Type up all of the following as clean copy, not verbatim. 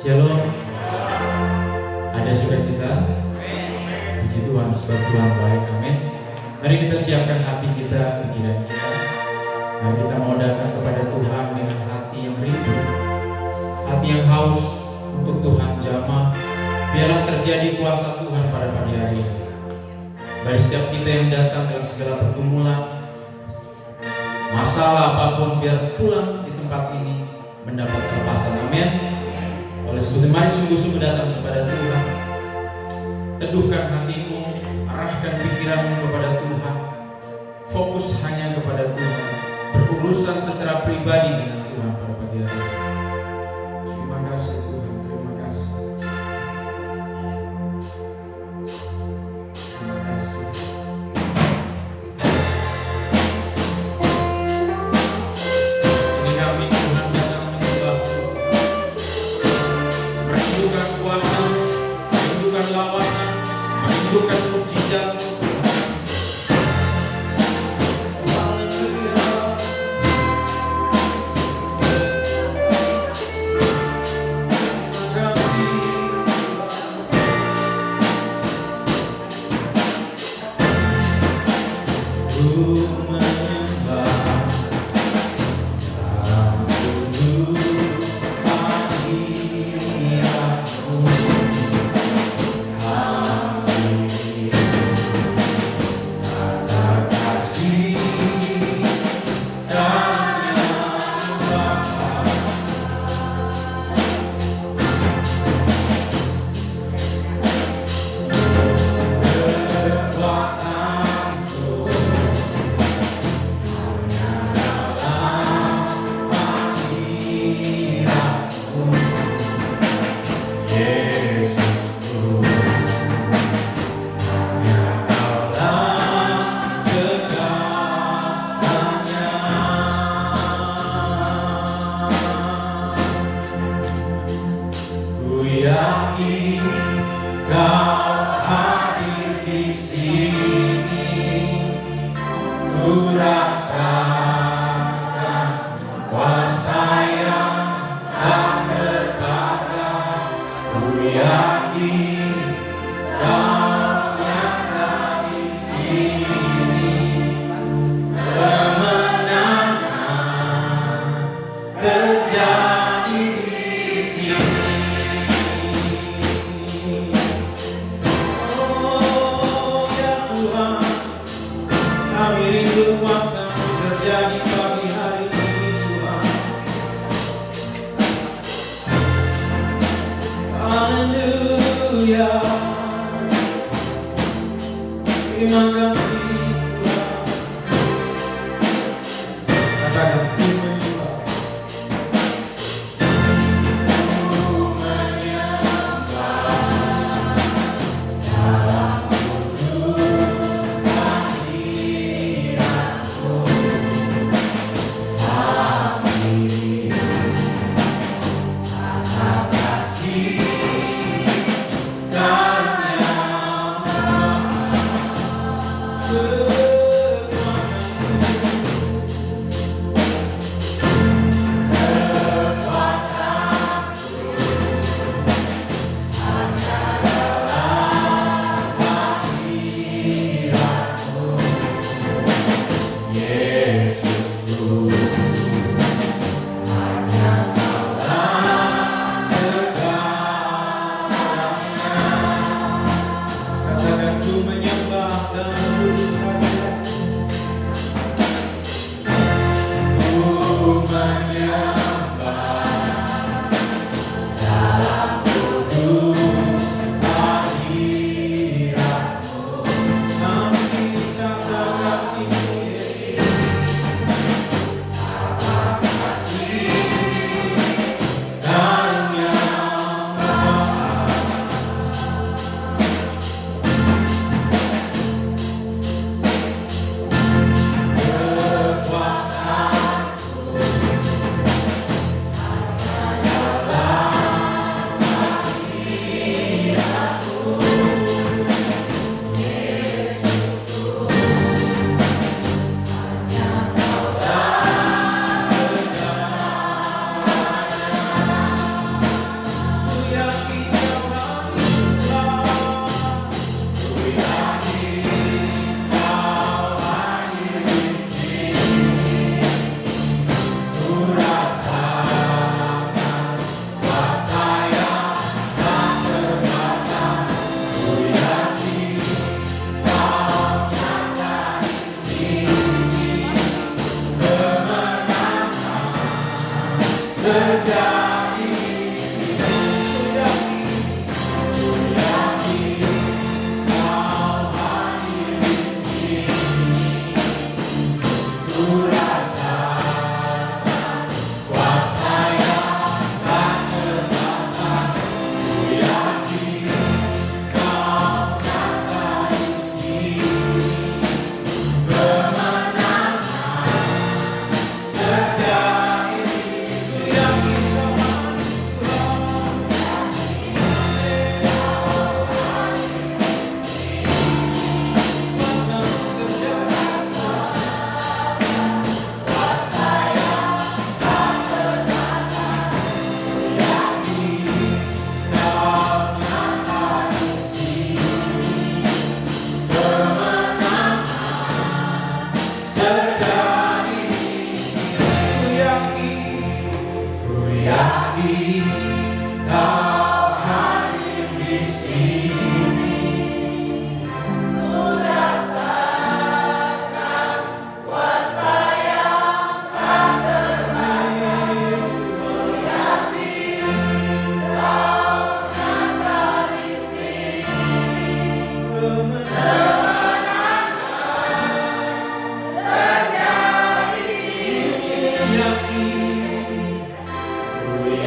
Shalom. Ada sukacita? Puji Tuhan, sebab Tuhan baik. Amin. Mari kita siapkan hati kita, pikiran kita. Mari kita mau datang kepada Tuhan dengan hati yang rindu, hati yang haus untuk Tuhan jamah. Biarlah terjadi kuasa Tuhan pada pagi hari ini. Bagi setiap kita yang datang dalam segala pergumulan, masalah apapun, biar pulang di tempat ini mendapat kelepasan. Amin. Oleh sebab itu, mari sungguh-sungguh datang kepada Tuhan. Teduhkan hatimu, arahkan pikiranmu kepada Tuhan. Fokus hanya kepada Tuhan. Berurusan secara pribadi dengan Tuhan pada pagi hari ini. Terima kasih Tuhan, terima kasih. Terima kasih. Ini kami Tuhan datang menyembah-Mu. Merindukan kuasa, merindukan lawanan, merindukan mukjizat-Mu.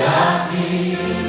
Yakin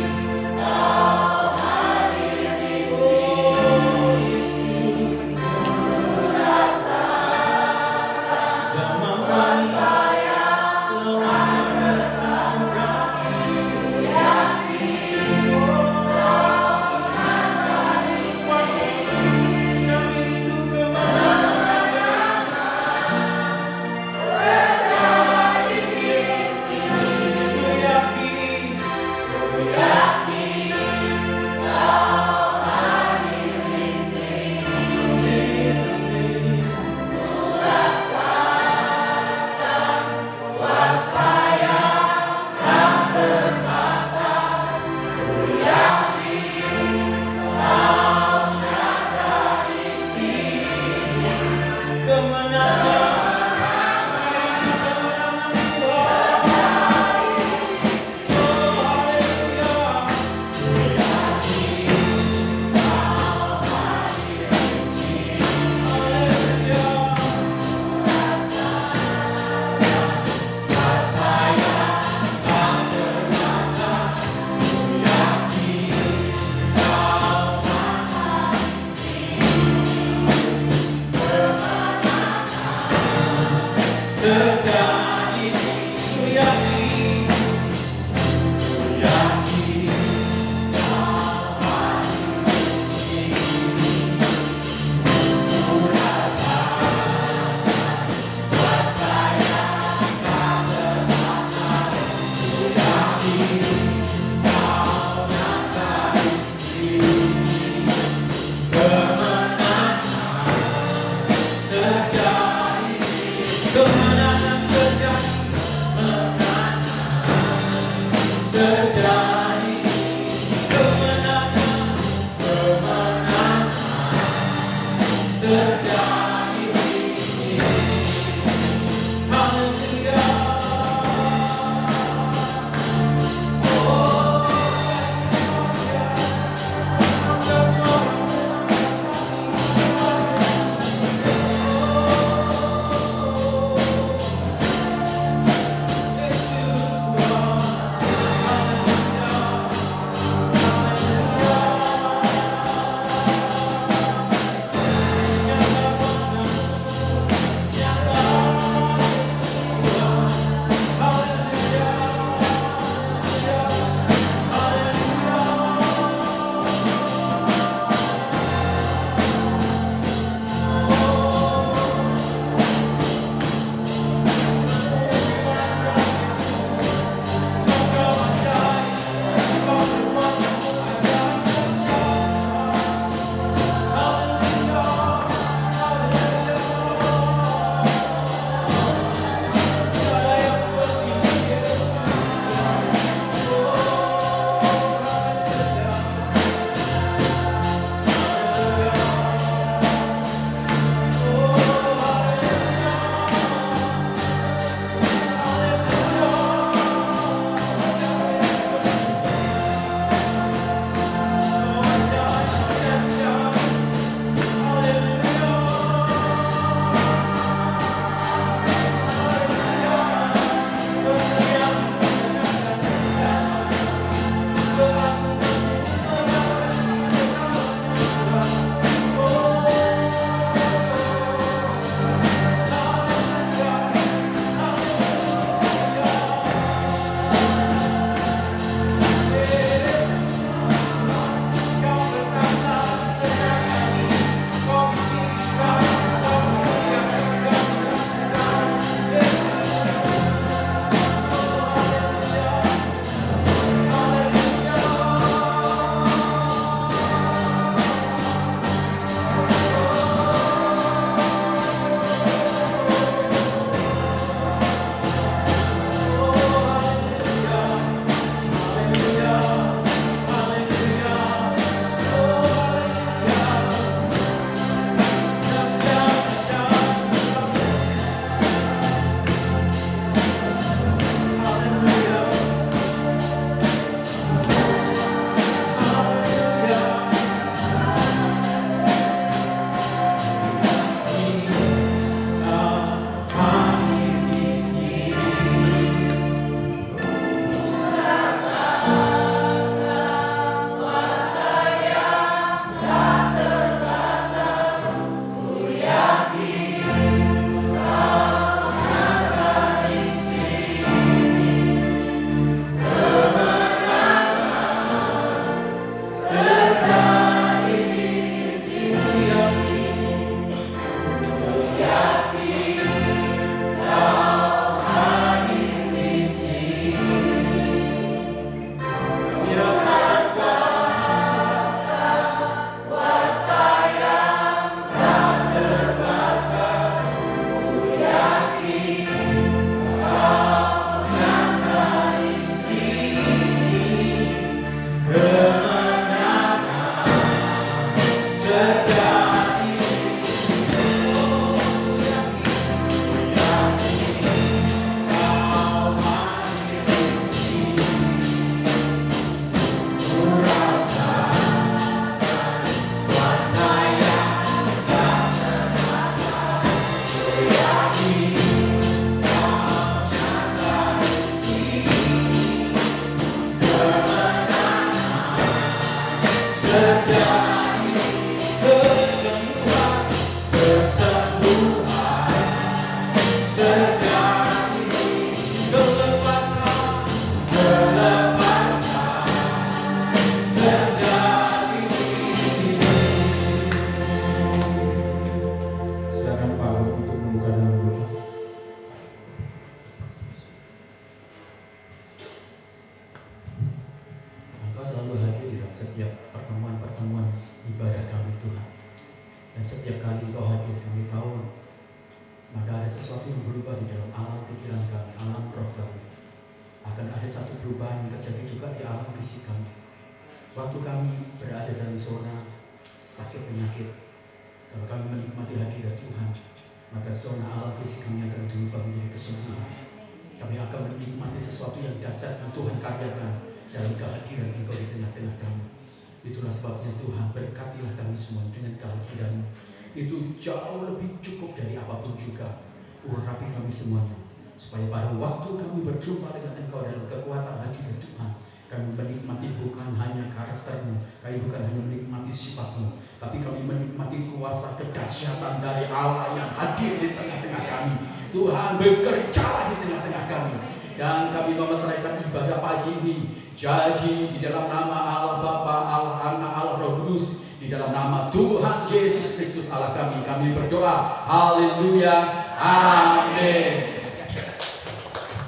Itu jauh lebih cukup dari apapun juga. Urapi kami semuanya, supaya pada waktu kami berjumpa dengan Engkau dalam kekuatan hadirat Tuhan, kami menikmati bukan hanya karakter-Mu, kami bukan hanya menikmati sifat-Mu, tapi kami menikmati kuasa kedahsyatan dari Allah yang hadir di tengah-tengah kami. Tuhan bekerja di tengah-tengah kami, dan kami memeteraikan ibadah pagi ini. Jadi di dalam nama Allah Bapa, Allah Anak, Allah Roh Kudus, di dalam nama Tuhan Yesus Kristus Allah kami berdoa. Haleluya. Amin.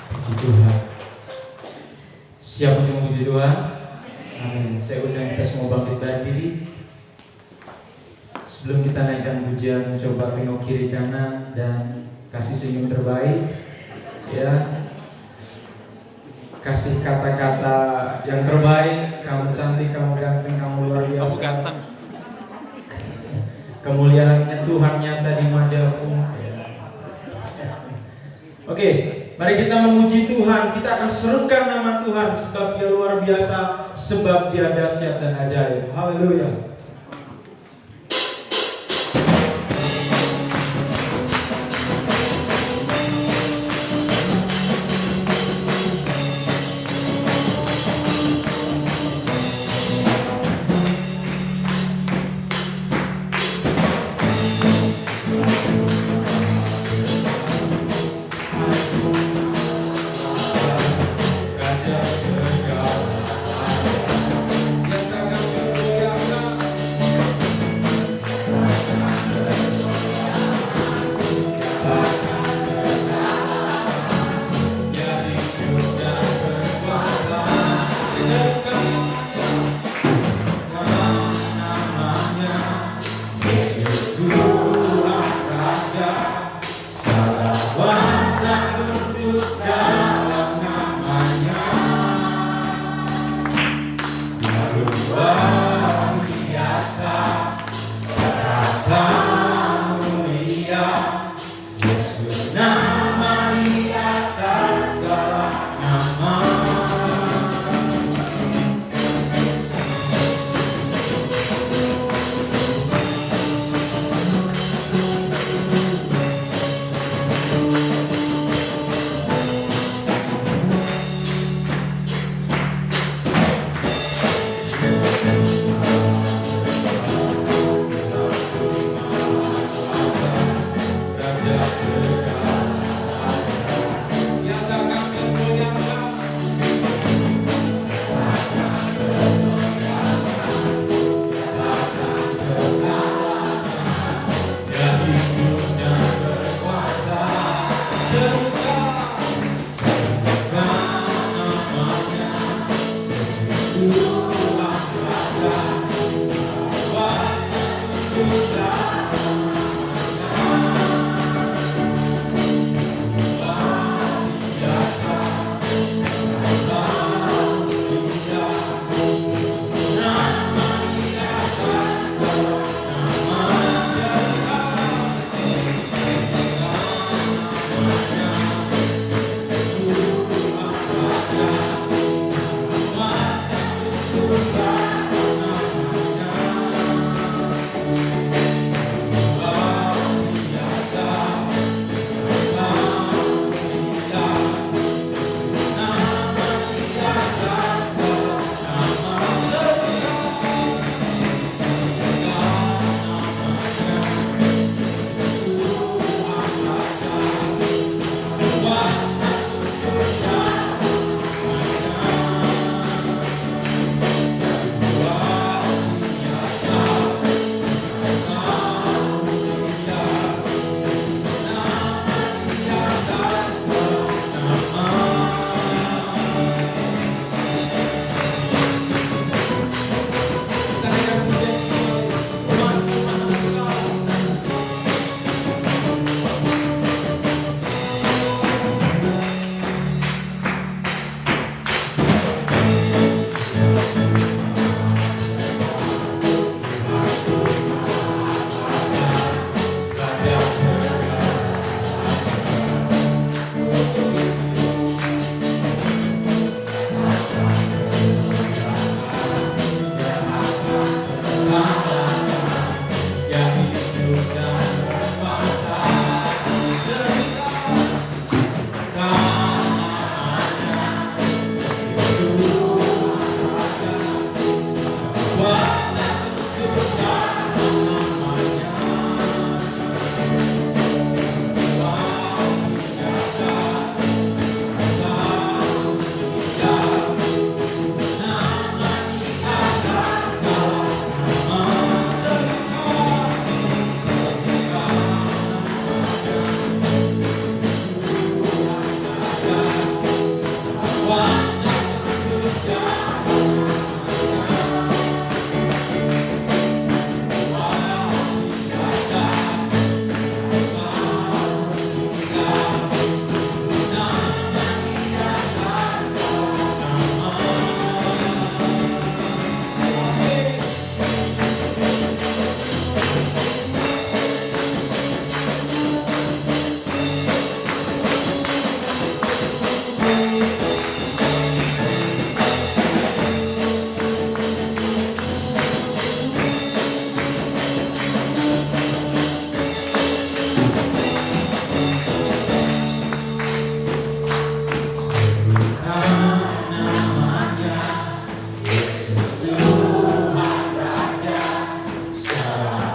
Puji Tuhan. Siap untuk memuji Tuhan? Amin. Saya undang kita semua bangkit berdiri. Sebelum kita naikkan pujian, coba tengok kiri kanan dan kasih senyum terbaik. Ya. Kasih kata-kata yang terbaik. Kamu cantik, kamu ganteng, kamu luar biasa. Kamu ganteng. Kemuliaan Tuhan nyata di wajahmu. Oke, mari kita memuji Tuhan. Kita akan serukan nama Tuhan sebab Dia luar biasa, sebab Dia dahsyat dan ajaib. Haleluya.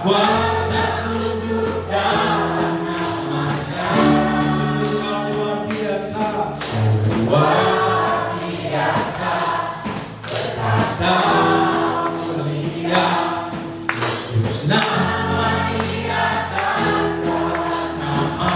Kuasa tunduk dalam namanya. Sungguh kau luar biasa. Luar biasa. Perkasa mulia. Yesus nama di atas nama.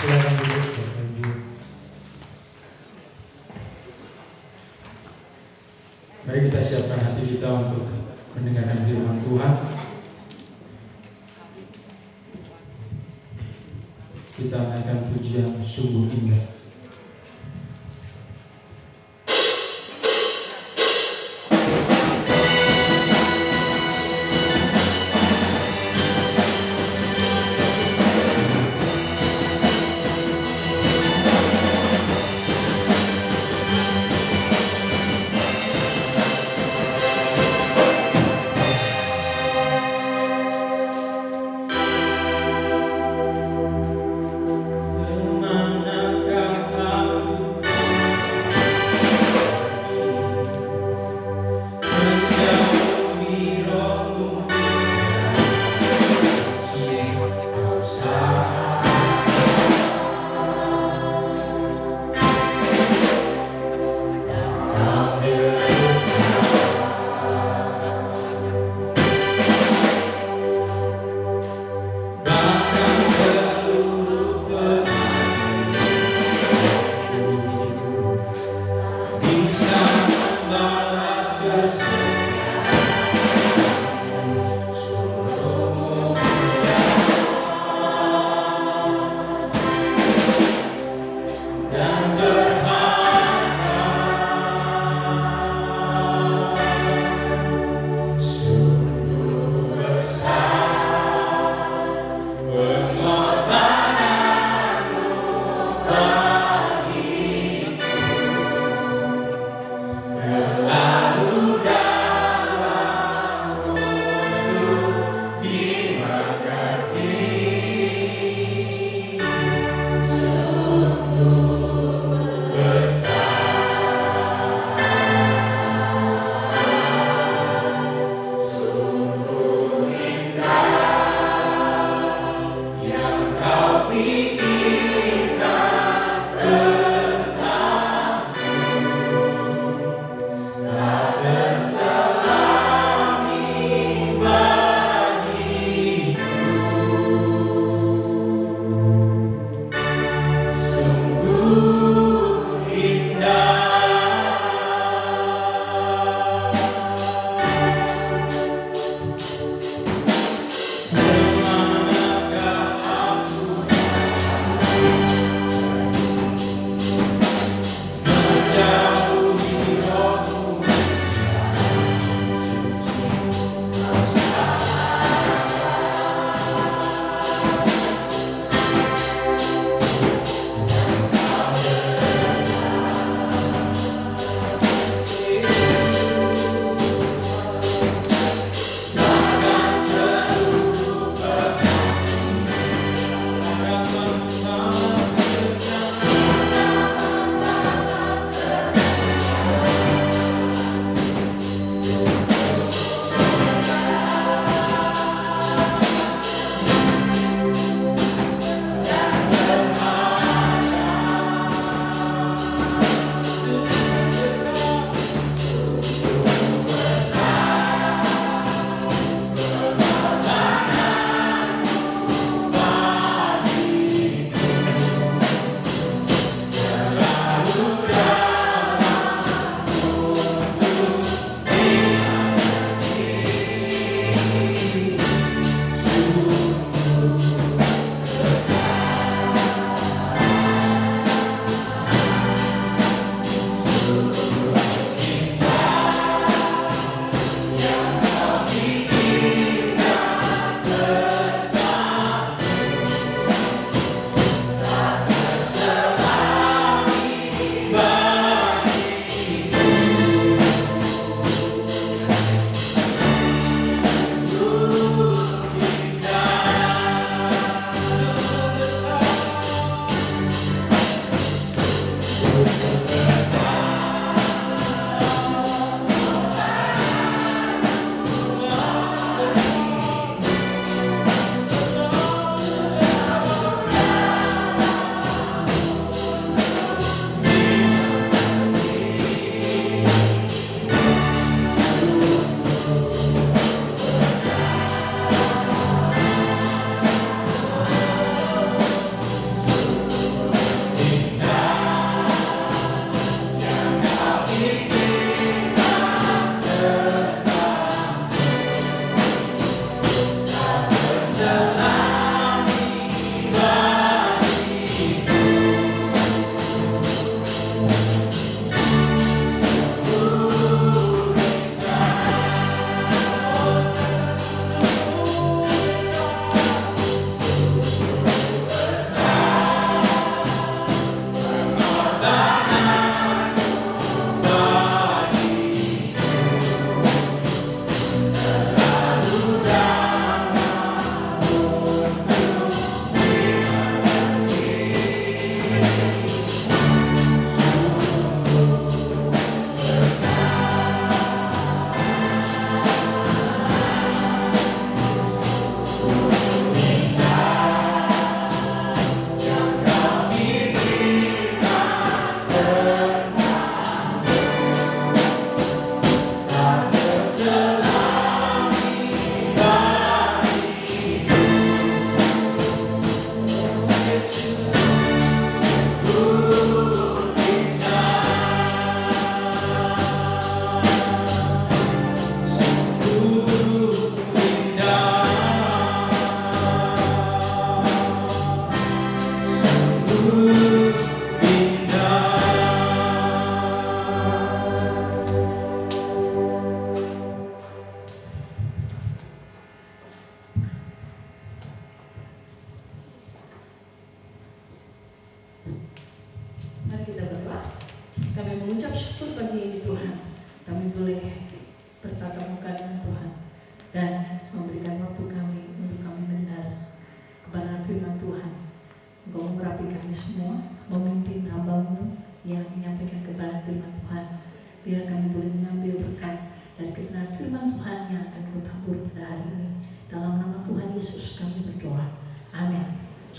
Silakan duduk, Bapak Ibu. Mari kita siapkan hati kita untuk mendengarkan firman Tuhan. Kita naikkan pujian sungguh indah. Kemanakah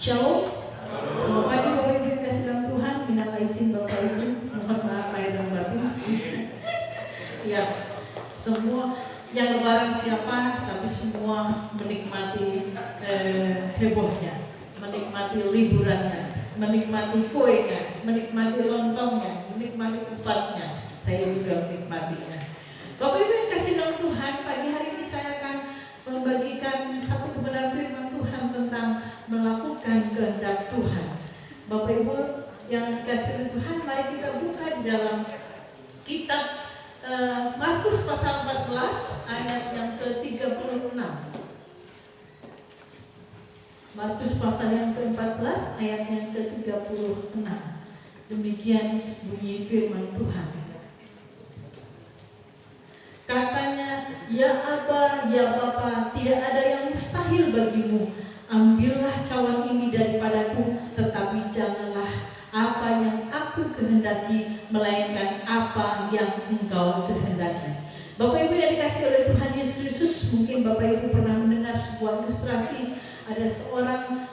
Shalom. Selamat pagi Bapak Ibu yang kasih dalam Tuhan. Minal aizin Bapak izin, mohon maaf lahir dan batin. Ya, semua yang lebaran siapa, tapi semua menikmati hebohnya, menikmati liburannya, menikmati kuenya, menikmati lontongnya, menikmati kupatnya. Saya juga menikmatinya. Bapak Ibu yang kasih dalam Tuhan, pagi hari ini saya akan membagikan satu kebenaran firman Tuhan tentang melakukan kehendak Tuhan. Bapak Ibu yang dikasih oleh Tuhan, mari kita buka di dalam kitab Markus pasal 14 ayat yang ke-36. Markus pasal yang ke-14 ayat yang ke-36. Demikian bunyi firman Tuhan. Katanya, ya Aba, ya Bapa, tidak ada yang mustahil bagimu. Ambillah cawan ini daripadaku, tetapi janganlah apa yang aku kehendaki, melainkan apa yang engkau kehendaki. Bapak Ibu yang dikasih oleh Tuhan Yesus Kristus, mungkin Bapak Ibu pernah mendengar sebuah ilustrasi. Ada seorang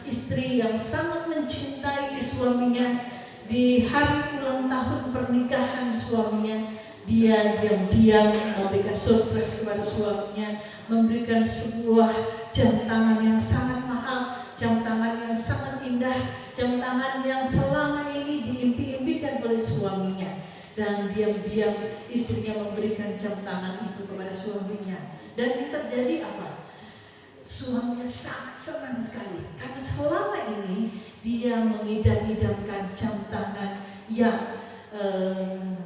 istri yang sangat mencintai suaminya. Di hari ulang tahun pernikahan suaminya, dia diam-diam memberikan surprise kepada suaminya, memberikan sebuah jam tangan yang sangat mahal, jam tangan yang sangat indah, jam tangan yang selama ini diimpi-impikan oleh suaminya. Dan diam-diam istrinya memberikan jam tangan itu kepada suaminya. Dan yang terjadi apa? Suaminya sangat senang sekali, karena selama ini dia mengidam-idamkan jam tangan yang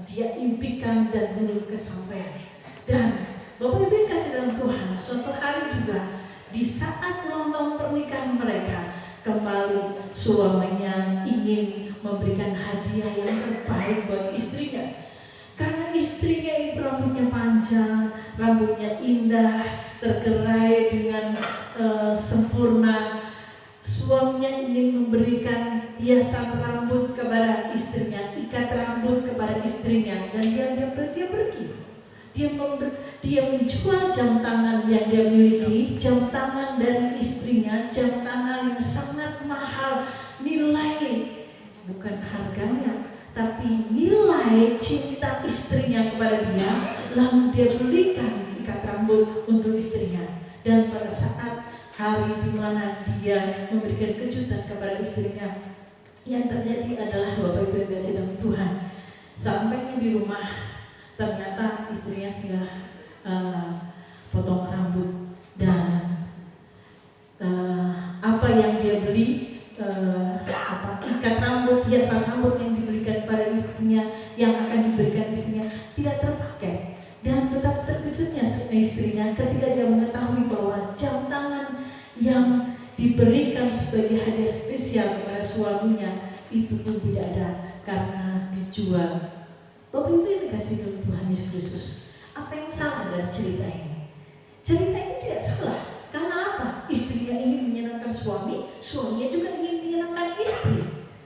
dia impikan dan belum kesampaian. Dan Bapak Ibu kasih dalam Tuhan, suatu hari juga di saat ulang tahun pernikahan mereka, kembali suaminya ingin memberikan hadiah yang terbaik buat istrinya. Karena istrinya itu rambutnya panjang, rambutnya indah, tergerai dengan sempurna. Suaminya ingin memberikan hiasan rambut kepada istrinya, ikat rambut kepada istrinya, dan dia pergi. Dia menjual jam tangan yang dia miliki, jam tangan dari istrinya, jam tangan yang sangat mahal, nilai bukan harganya, tapi nilai cinta istrinya kepada dia. Lalu dia belikan ikat rambut untuk istrinya. Dan pada saat hari di mana dia memberikan kejutan kepada istrinya, yang terjadi adalah Bapak Ibu yang kasih dalam Tuhan, sampainya di rumah ternyata istrinya sudah potong rambut, dan apa yang dia beli, ikat rambut, hiasan rambut yang diberikan pada istrinya, yang akan diberikan istrinya, tidak terpakai. Dan betapa terkejutnya istrinya ketika dia mengetahui bahwa jam tangan yang diberikan sebagai hadiah spesial kepada suaminya itu pun tidak ada karena dijual. Bapak Ibu yang dikasih oleh Tuhan Yesus Kristus, apa yang salah dari cerita ini? Cerita ini tidak salah. Karena apa? Istrinya ingin menyenangkan suami, suaminya juga ingin menyenangkan istri.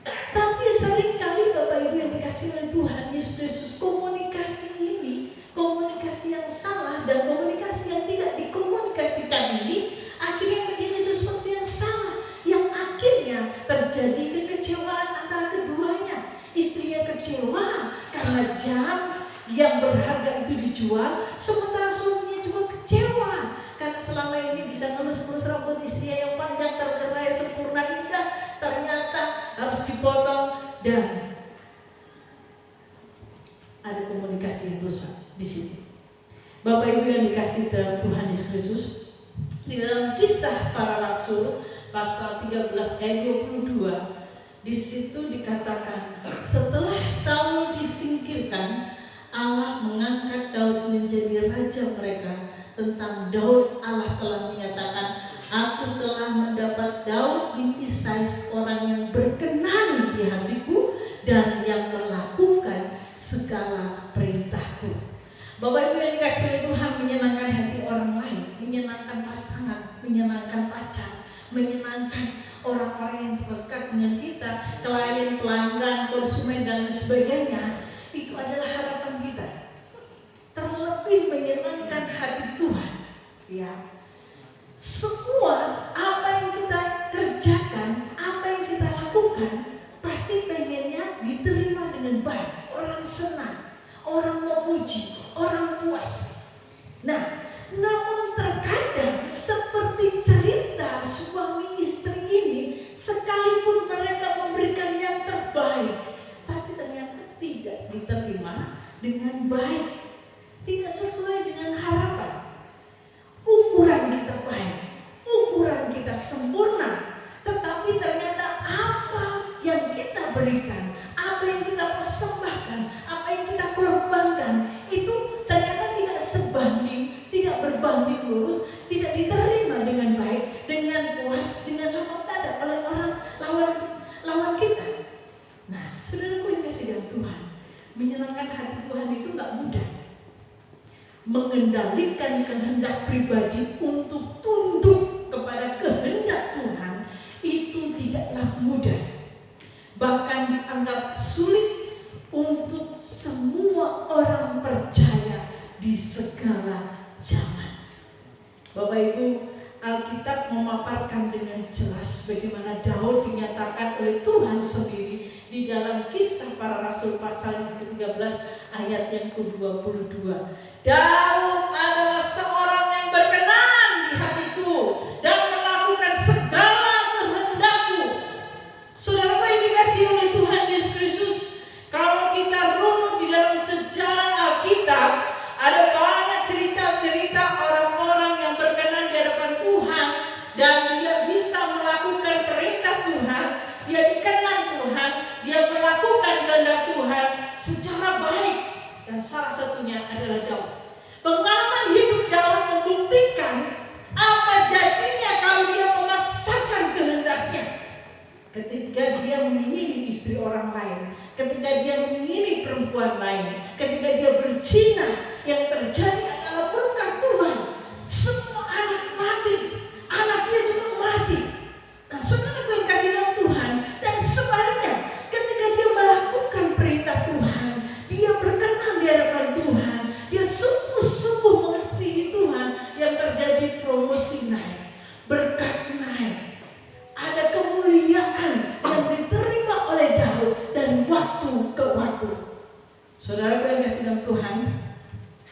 Tapi seringkali Bapak Ibu yang dikasih oleh Tuhan Yesus Kristus, komunikasi ini, komunikasi yang salah dan komunikasi yang tidak dikomunikasikan ini akhirnya menjadi sesuatu yang salah, yang akhirnya terjadi kekecewaan antara keduanya. Istrinya kecewa karena jam yang berharga itu dijual, sementara suaminya juga kecewa karena selama ini bisa ngelus-ngelus rambut istrinya yang panjang, tergerai, sempurna, indah, ternyata harus dipotong. Dan ada komunikasi yang rusak di sini. Bapak Ibu yang dikasih dalam Tuhan Yesus Kristus, di dalam Kisah Para Rasul pasal 13 ayat 22, di situ dikatakan, setelah Saul disingkirkan, Allah mengangkat Daud menjadi raja mereka. Tentang Daud, Allah telah menyatakan, aku telah mendapat Daud bin Isai, orang yang berkenan di hatiku dan yang melakukan segala perintahku. Bapak Ibu yang dikasih oleh Tuhan, menyenangkan hati orang lain, menyenangkan pasangan, menyenangkan pacar, menyenangkan orang-orang yang terdekat dengan kita, klien, pelanggan, konsumen dan sebagainya, itu adalah harapan kita. Terlebih menyenangkan hati Tuhan, ya. Semua apa yang kita kerjakan baik, tidak sesuai dengan harapan. Ukuran kita baik, ukuran kita sempurna, tetapi ternyata apa yang kita berikan, apa yang kita persembahkan, apa yang kita korbankan, itu ternyata tidak sebanding, tidak berbanding lurus, tidak diterima dengan baik, dengan puas, dengan lapang dada oleh orang lawan kita. Nah, saudaraku yang kasih dalam Tuhan, menyenangkan hati Tuhan itu nggak mudah. Mengendalikan kehendak pribadi untuk tunduk kepada kehendak Tuhan itu tidaklah mudah. Bahkan dianggap sulit untuk semua orang percaya di segala zaman. Bapak Ibu, Alkitab memaparkan dengan jelas bagaimana Daud dinyatakan oleh Tuhan sendiri di dalam Kisah Para Rasul pasal yang ke-13 ayat yang ke-22. Daud adalah seorang yang berkenan di hatiku dan melakukan segala kehendakku. Saudara yang dikasihi oleh Tuhan Yesus Kristus, kalau kita runut di dalam sejarah Alkitab, ada banyak cerita-cerita orang-orang yang berkenan di hadapan Tuhan dan dia bisa melakukan perintah Tuhan, dia dikenal Tuhan, dia melakukan kehendak Tuhan secara baik, dan salah satunya adalah Daud. Pengalaman hidup Daud membuktikan apa jadinya kalau dia memaksakan kehendaknya. Ketika dia mengingini istri orang lain, ketika dia mengingini perempuan lain, ketika dia berzina, yang terjadi adalah berkat Tuhan. Semua anak mati, anak dia juga mati. Nah, saudara yang kasih dalam Tuhan, dan sebaliknya, ketika dia melakukan perintah Tuhan, dia berkenan di hadapan Tuhan, dia sungguh-sungguh mengasihi Tuhan, yang terjadi promosi naik, berkat naik. Ada kemuliaan yang diterima oleh Daud dari waktu ke waktu. Saudara yang kasih dalam Tuhan,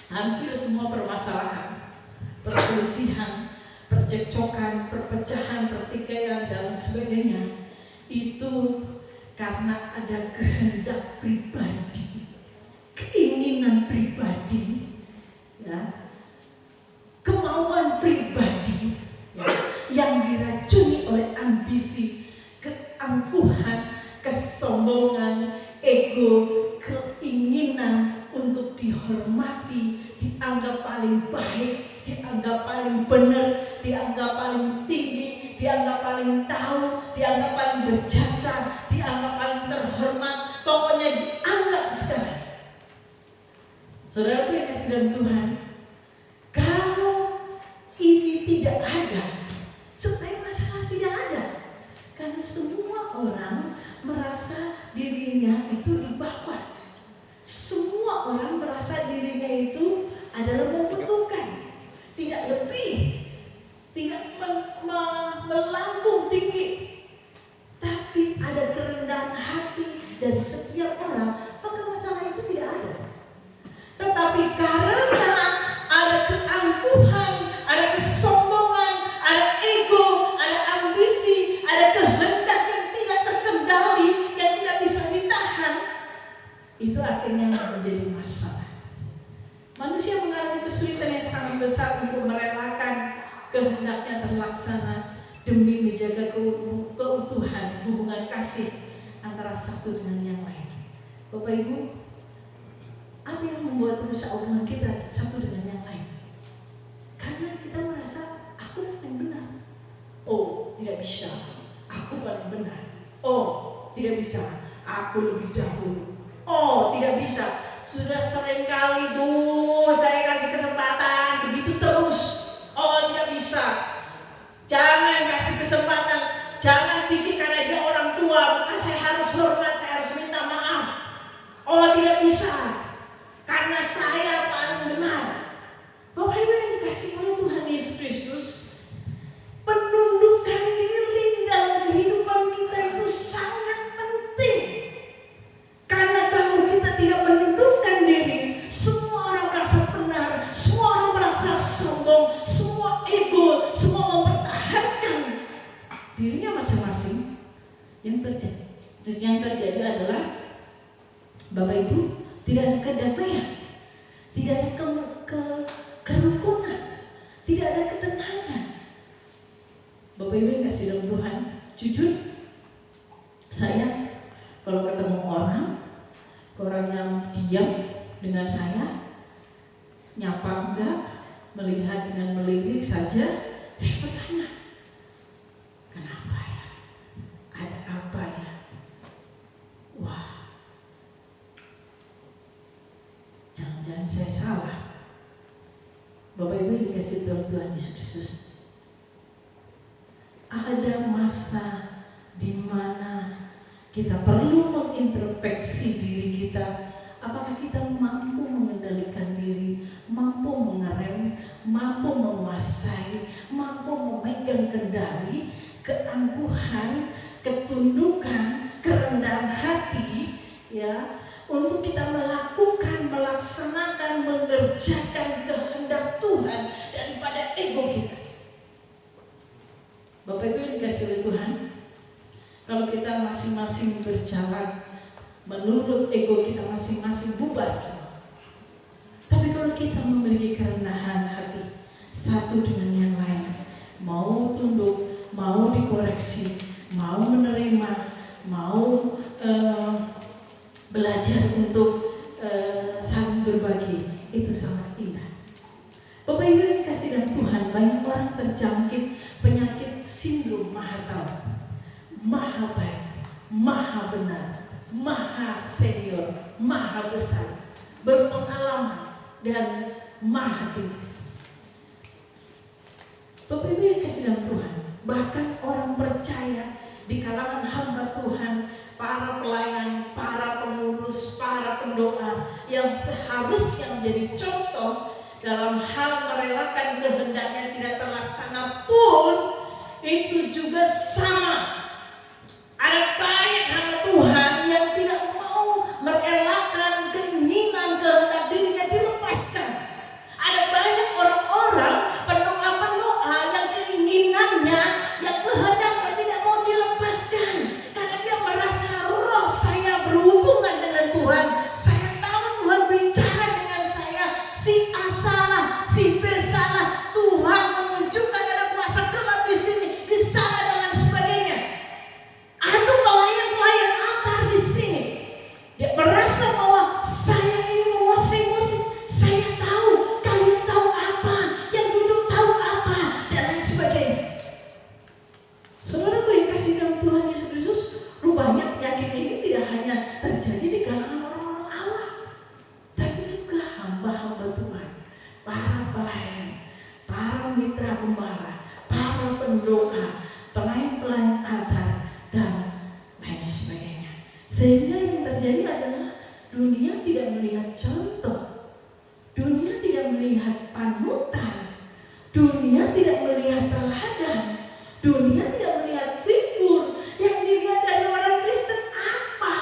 hampir semua permasalahan, perselisihan, percekcokan, perpecahan, pertikaian dan sebagainya itu karena ada kehendak pribadi, keinginan pribadi, ya, kemauan pribadi, ya, yang diracuni oleh ambisi, keangkuhan, kesombongan, ego, keinginan untuk dihormati, dianggap paling baik, dianggap paling benar, dianggap paling tinggi, dianggap paling tahu, dianggap paling berjasa, dianggap paling terhormat, pokoknya dianggap sekali. Saudaraku yang kasih dalam Tuhan, kalau ini tidak ada, sebenarnya masalah tidak ada, karena semua orang merasa dirinya itu di bawah. Semua orang merasa dirinya itu adalah membutuhkan, tidak lebih, tidak melambung tinggi, tapi ada kerendahan hati dari setiap orang, maka masalah itu tidak ada. Tetapi karena ada keangkuhan, ada kesombongan, ada ego, ada ambisi, ada kehendak yang tidak terkendali, yang tidak bisa ditahan, itu akhirnya menjadi masalah. Manusia mengalami kesulitan yang sangat besar untuk merelakan kehendaknya terlaksana demi menjaga keutuhan hubungan kasih antara satu dengan yang lain. Bapak Ibu, apa yang membuat rusak hubungan kita satu dengan yang lain? Karena kita merasa aku paling benar. Oh, tidak bisa, aku paling benar. Oh, tidak bisa, aku lebih dahulu. Oh, tidak bisa, sudah sering kali saya kasih kesempatan, begitu terus. Oh, tidak bisa. Jangan kasih kesempatan, jangan pikir karena dia orang tua, maka saya harus hormat, saya harus minta maaf. Oh, tidak bisa, karena saya paling benar. Bapak Ibu yang dikasih oleh Tuhan Yesus Kristus, penundukan diri di dalam kehidupan kita itu sangat penting. Karena kalau kita tidak menundukkan diri, semua orang merasa benar, semua orang merasa sombong, semua ego, semua mempertahankan dirinya masing-masing. Yang terjadi adalah, Bapak Ibu, tidak ada kedamaian. tidak ada kerukunan, tidak ada ketenangan. Bapak Ibu yang kasih dalam Tuhan, jujur saya kalau ketemu orang yang diam dengan saya, nyapa enggak, melihat dengan melirik saja, saya bertanya, kenapa ya? Ada apa ya? Wah, jangan-jangan saya salah. Bapak Ibu dikasih Tuhan Yesus Kristus, ada masa di mana kita perlu mengintrospeksi diri kita. Apakah kita mampu mengendalikan diri, mampu mengerem, mampu menguasai, mampu memegang kendali, keangkuhan, ketundukan, kerendahan hati, ya, untuk kita melaksanakan, mengerjakan kehendak Tuhan daripada ego kita. Bapak Ibu yang dikasih oleh Tuhan, kalau kita masing-masing berjalan menurut ego kita masing-masing, bubar semua. Tapi kalau kita memiliki kerendahan hati satu dengan yang lain, mau tunduk, mau dikoreksi, mau menerima, mau belajar untuk saling berbagi, itu sangat indah. Bapak Ibu yang kasih dalam Tuhan, banyak orang terjangkit penyakit sindrom maha tahu, maha baik, maha benar, maha senior, maha besar, berpengalaman, dan maha tinggi. Bapak Ibu yang kasih dalam Tuhan, bahkan orang percaya di kalangan hamba Tuhan, para pelayan, para pengurus, para pendoa yang seharusnya menjadi contoh dalam hal merelakan kehendaknya tidak terlaksana pun, itu juga sama. Ada banyak hamba Tuhan yang tidak mau merelakan keinginan kehendak dirinya dilepaskan. Ada banyak orang-orang pendoa-pendoa yang keinginannya, yang kehendaknya tidak mau dilepaskan, karena dia merasa roh saya berhubungan dengan Tuhan. Saya tahu Tuhan bicara dengan saya. Si A salah, si B salah. Tuhan menunjukkan ada kuasa gelap di sini, di sana, dan sebagainya. Atau pelayan-pelayan altar di sini, dia merasa bahwa saya ini menguasai musik. Saya tahu, kalian tahu apa, yang duduk tahu apa, dan lain sebagainya. Saudaraku yang kasih dalam Tuhan Yesus Kristus, rupanya penyakit ini tidak hanya terjadi di kalangan orang-orang awam, tapi juga hamba-hamba Tuhan, para pelayan, para mitra gembala, para pendoa, pelayan-pelayan altar, dan lain sebagainya. Sehingga yang terjadi adalah dunia tidak melihat contoh, dunia tidak melihat panutan, dunia tidak melihat teladan, dunia tidak melihat figur. Yang dilihat dari orang Kristen apa?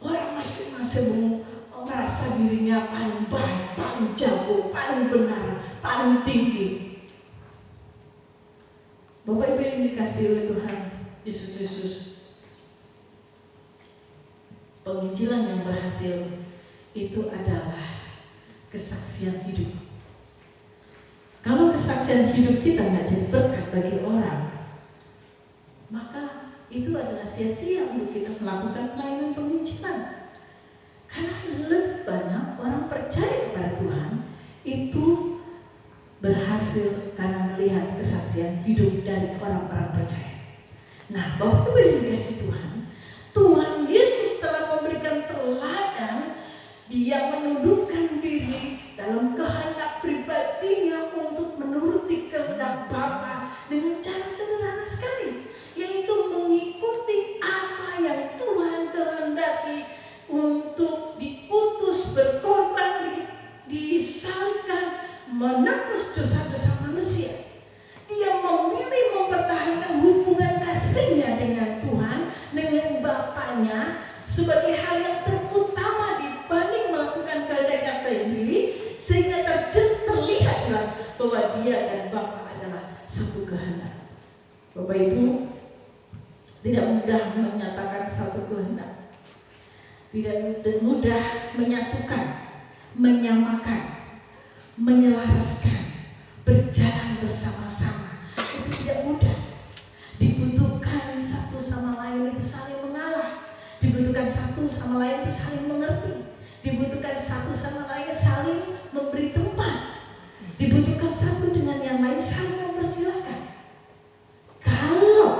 Orang masing-masing merasa dirinya paling baik, paling jago, paling benar, paling tinggi. Bapak Ibu yang dikasihi oleh Tuhan Yesus Kristus, penginjilan yang berhasil itu adalah kesaksian hidup. Kalau kesaksian hidup kita nggak jadi berkat bagi orang, maka itu adalah sia-sia untuk kita melakukan pelayanan penginjilan. Karena lebih banyak orang percaya kepada Tuhan itu berhasil karena melihat kesaksian hidup dari orang-orang percaya. Nah, Bapak Ibu yang dikasihi Tuhan, Tuhan Yesus telah memberikan teladan. Dia menundukkan diri dalam kehendak pribadinya untuk menuruti kehendak Bapa dengan cara sederhana sekali, yaitu mengikuti apa yang Tuhan kehendaki, untuk diutus, berkorban, disalibkan, menebus dosa-dosa manusia. Dia memilih mempertahankan hubungan kasihnya dengan Tuhan, dengan Bapaknya, sebagai hal yang terutama dibanding melakukan kehendaknya sendiri, sehingga terlihat jelas bahwa dia dan Bapa adalah satu kehendak. Bapak Ibu, tidak mudah menyatakan satu kehendak, tidak mudah menyatukan menyamakan, menyelaraskan, berjalan bersama-sama. Itu tidak mudah. Dibutuhkan satu sama lain itu saling mengalah. Dibutuhkan satu sama lain itu saling mengerti. Dibutuhkan satu sama lain saling memberi tempat. Dibutuhkan satu dengan yang lain saling mempersilahkan. Kalau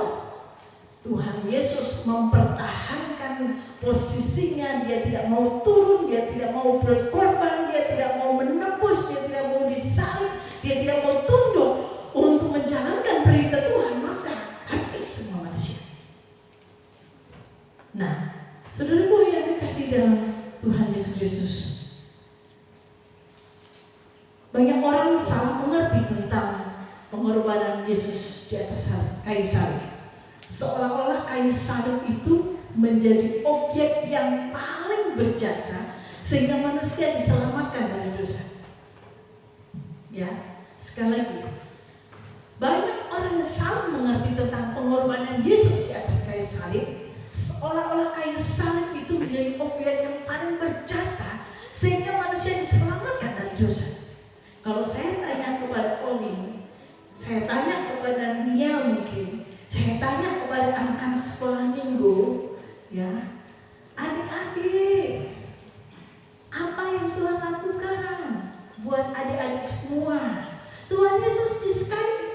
Tuhan Yesus mempertahankan posisinya, dia tidak mau turun, dia tidak mau berkorban, dia tidak mau menebus, dia tidak mau disalib, dia tidak mau tunduk untuk menjalankan perintah Tuhan, maka habis semua manusia. Nah, saudaraku yang dikasih dalam Tuhan Yesus Kristus, banyak orang salah mengerti tentang pengorbanan Yesus di atas kayu salib. Seolah-olah kayu salib itu menjadi objek yang paling berjasa sehingga manusia diselamatkan dari dosa. Ya, sekali lagi, banyak orang yang salah mengerti tentang pengorbanan Yesus di atas kayu salib. Seolah-olah kayu salib itu menjadi objek yang paling berjasa sehingga manusia diselamatkan dari dosa. Kalau saya tanya kepada Oli, saya tanya kepada Nia mungkin, saya tanya kepada anak-anak sekolah minggu, ya, adik-adik, apa yang Tuhan lakukan buat adik-adik semua? Tuhan Yesus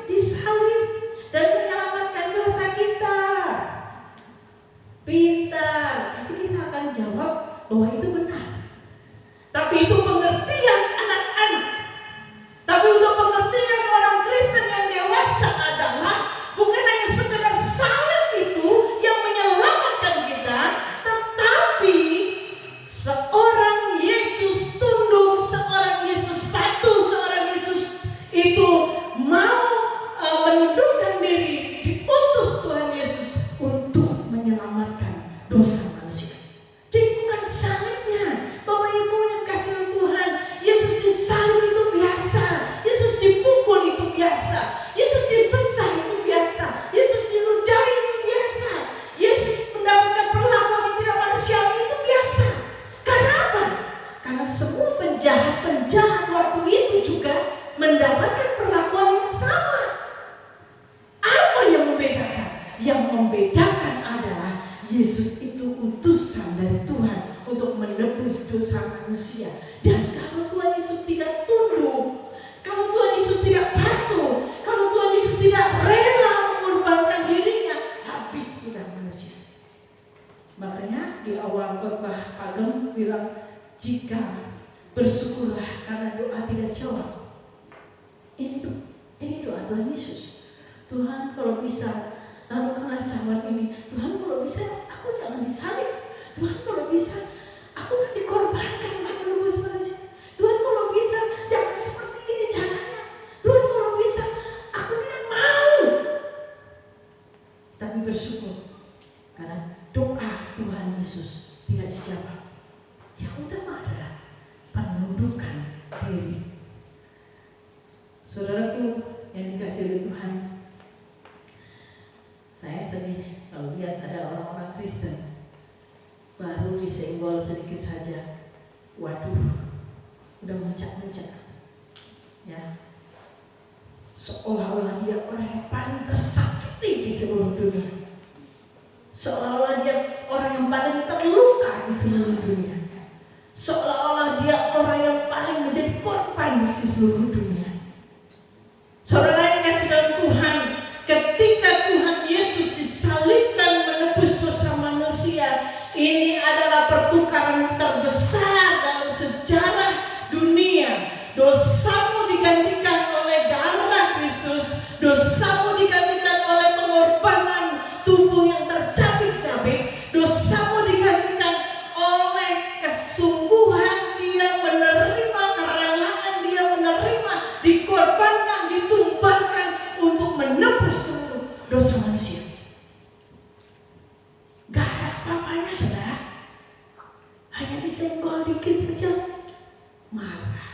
disalib dan menyelamatkan dosa kita. Pintar, pasti kita akan jawab bahwa itu benar. Tapi itu pengertian anak-anak. Tapi untuk pengertian orang Kristen yang dewasa adalah bukan hanya sekedar salib itu yang menyelamatkan kita, tetapi seorang Yesus tunduk, seorang Yesus patuh, seorang Yesus itu mau menundukkan diri, diutus Tuhan Yesus untuk menyelamatkan dosa manusia. Jadi bukan salibnya, Bapak Ibu yang kasih Tuhan, Yesus disalib itu biasa, Yesus dipukul itu biasa, Yesus disesat itu biasa, Yesus diludahi itu biasa, Yesus mendapatkan perlakuan yang tidak manusiawi itu biasa. Karena apa? Karena semua penjahat-penjahat waktu itu juga mendapatkan perlakuan yang sama. Apa yang membedakan? Yang membedakan adalah Yesus itu utusan dari Tuhan untuk menebus dosa manusia. Dan kalau Tuhan Yesus tidak tunduk, kalau Tuhan Yesus tidak patuh, kalau Tuhan Yesus tidak rela mengorbankan dirinya, habis sudah manusia. Makanya di awal khotbah Pak Gem bilang, jika bersyukurlah karena doa tidak jawab. Ini doa Tuhan Yesus. Tuhan kalau bisa lakukanlah cawan ini. Tuhan kalau bisa aku jangan disalib. Tuhan kalau bisa aku kan dikorbankan untuk menebus manusia. Tuhan kalau bisa jangan seperti ini caranya. Tuhan kalau bisa aku tidak mau. Tapi bersyukur karena doa Tuhan Yesus tidak dijawab. Yang utama adalah penundukan diri. Saudaraku yang dikasihi oleh Tuhan, saya sedih kalau lihat ada orang-orang Kristen baru disenggol sedikit saja, waduh, udah mencak-mencak, ya, seolah-olah dia orang yang paling tersakiti di seluruh dunia, seolah-olah dia orang yang paling terluka di seluruh dunia, seolah-olah dia orang yang paling menjadi korban di seluruh dunia. Saudara yang kasih dalam Tuhan, ketika Tuhan Yesus disalibkan menebus dosa manusia, ini adalah pertukaran terbesar dalam sejarah dunia. Dosamu digantikan oleh darah Kristus, dosamu digantikan oleh pengorbanan tubuh yang tercabik-cabik, dosamu digantikan oleh kesungguhan dia menerima, kerelaan dia menerima, dikorbankan, ditumpahkan untuk menebus seluruh dosa manusia. Gak ada apa-apanya, saudara. Hanya disenggol dikit saja marah.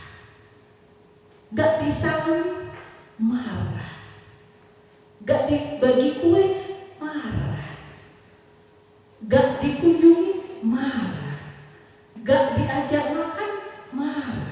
Gak disalam marah. Gak dibagi kue marah. Gak dikunjungi marah. Gak diajak makan marah.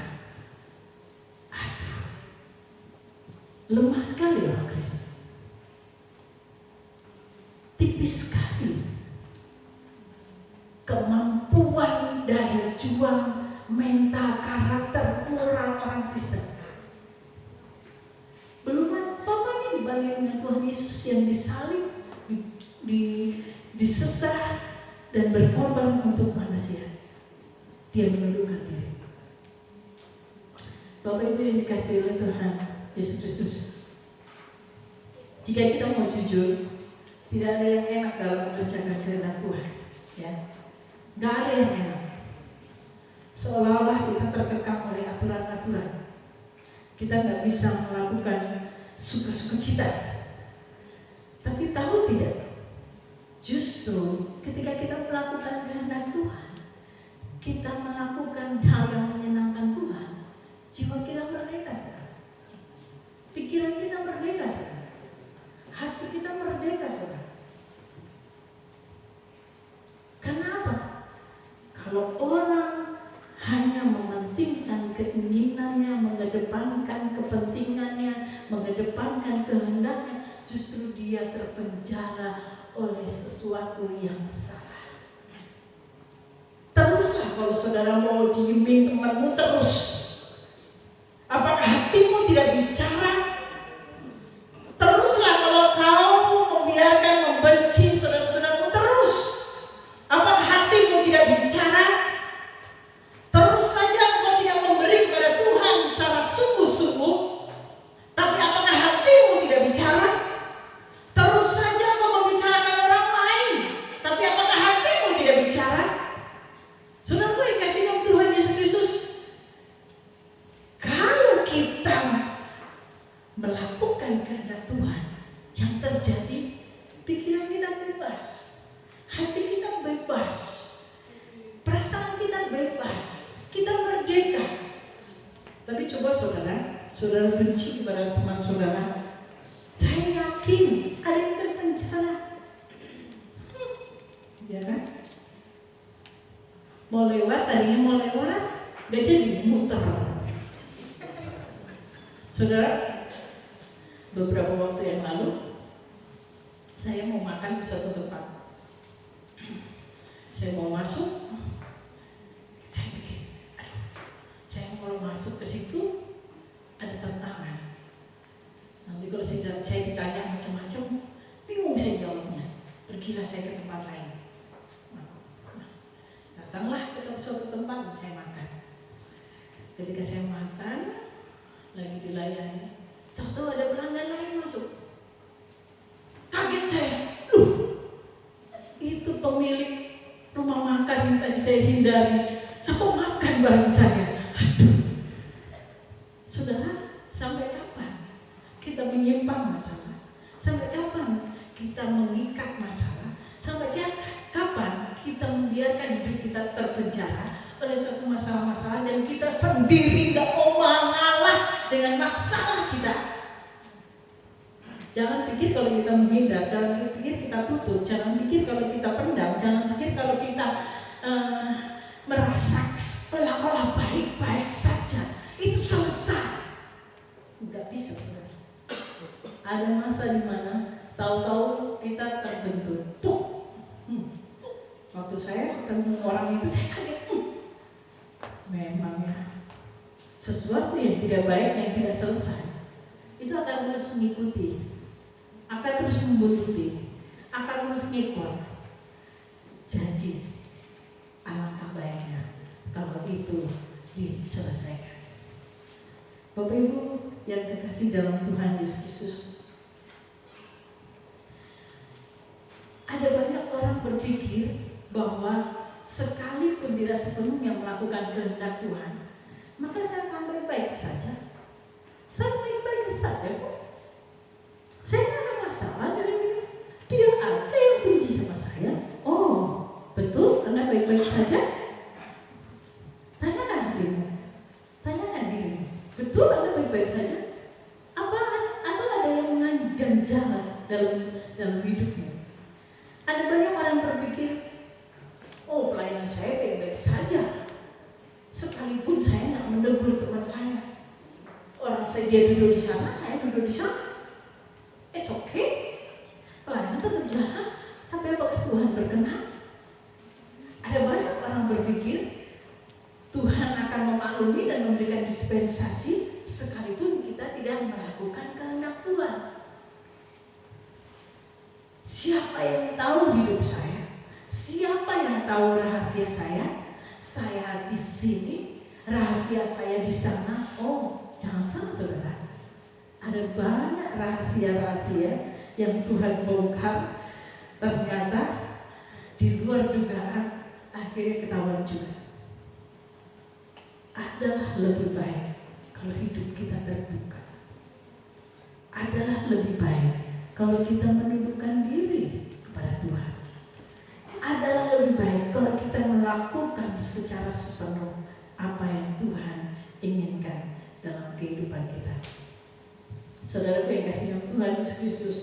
dengan Tuhan Yesus yang disalib, disesah dan berkorban untuk manusia. Dia menundukkan diri. Bapak Ibu yang dikasihi oleh Tuhan Yesus Kristus, jika kita mau jujur, tidak ada yang enak dalam mengerjakan kehendak Tuhan, ya. Gak ada yang enak. Seolah-olah kita terkekang oleh aturan-aturan. Kita nggak bisa melakukan suka-suka kita. Tapi tahu tidak? Justru ketika kita melakukan kehendak Tuhan, kita melakukan hal yang menyenangkan Tuhan, jiwa kita merdeka, saudara. Pikiran kita merdeka, saudara. Hati kita merdeka, saudara. Kenapa? Kalau orang hanya mementingkan keinginannya, mengedepankan kepentingannya, mengedepankan kehendaknya, justru dia terpenjara oleh sesuatu yang salah. Teruslah kalau saudara mau diemin temanmu terus. Apakah hatimu tidak bicara? Teruslah kalau kau membiarkan membenci saudara-saudaramu terus. Apakah hatimu tidak bicara? Terus saja engkau tidak memberi kepada Tuhan secara sungguh-sungguh, tapi apakah hatimu tidak bicara? Terus saja engkau membicarakan orang lain, tapi apakah hatimu tidak bicara? Saudaraku yang kasih dalam Tuhan Yesus Kristus, kalau kita melakukan kehendak Tuhan, yang terjadi pikiran kita bebas, hati kita bebas, perasaan kita bebas, kita merdeka. Tapi coba saudara benci kepada teman saudara, saya yakin ada yang terpenjara. Ya kan? Tadinya mau lewat, gak jadi muter. Saudara, beberapa waktu yang lalu, saya mau makan di suatu tempat. Saya mau masuk, saya pikir, saya mau masuk ke situ, ada tantangan. Nanti kalau saya ditanya macam-macam, bingung saya jawabnya. Pergilah saya ke tempat lain. Datanglah ke suatu tempat, saya makan. Ketika saya makan, lagi dilayani, tahu-tahu ada pelanggan lain masuk. Kaget saya, itu pemilik rumah makan yang tadi saya hindari. Lah kok makan bareng saya? Aduh. Saudara, sampai kapan kita menyimpang masalah? Sampai kapan kita mengikat masalah? Sampai kapan kita membiarkan hidup kita terpenjara oleh suatu masalah-masalah dan kita sendiri gak mau mengalah dengan masalah kita? Jangan pikir kalau kita menghindar, jangan pikir kita tutup, jangan pikir kalau kita pendam, jangan pikir kalau kita merasa seolah-olah baik-baik saja itu selesai. Enggak bisa, saudara. Ada masa di mana tahu-tahu kita terbentur. Waktu saya ketemu orang itu saya kaget. Memang ya, sesuatu yang tidak baik yang tidak selesai itu akan terus mengikuti, akan terus membuntuti, akan terus ngikut. Jadi alangkah baiknya kalau itu diselesaikan. Bapak Ibu yang kekasih dalam Tuhan Yesus Kristus, ada banyak orang berpikir bahwa sekalipun tidak sepenuhnya melakukan kehendak Tuhan, maka saya akan baik-baik saja. Saya baik-baik saja kok. Saya tidak ada masalah dari ini. Dia aja yang benci sama saya. Oh, betul? Anda baik-baik saja? Tanyakan dirimu. Tanyakan dirimu. Betul Anda baik-baik saja? Atau ada yang mengganjal dalam hidupmu? Ada banyak orang berpikir, oh pelayanan saya baik-baik saja. Sekalipun saya tidak menegur teman saya. Orang dia duduk di sana, saya duduk di sana. It's okay. Pelayanan tetap jalan, tapi apakah Tuhan berkenan? Ada banyak orang berpikir Tuhan akan memaklumi dan memberikan dispensasi sekalipun kita tidak melakukan kehendak Tuhan. Siapa yang tahu hidup saya? Siapa yang tahu rahasia saya? Saya di sini, rahasia saya di sana. Oh, jangan salah saudara. Ada banyak rahasia-rahasia yang Tuhan bongkar. Ternyata di luar dugaan, akhirnya ketahuan juga. Adalah lebih baik kalau hidup kita terbuka. Adalah lebih baik kalau kita menundukkan diri kepada Tuhan. Adalah lebih baik kalau kita melakukan secara sepenuh apa yang Tuhan inginkan dalam kehidupan kita. Saudara yang kasih dalam Tuhan Yesus Kristus,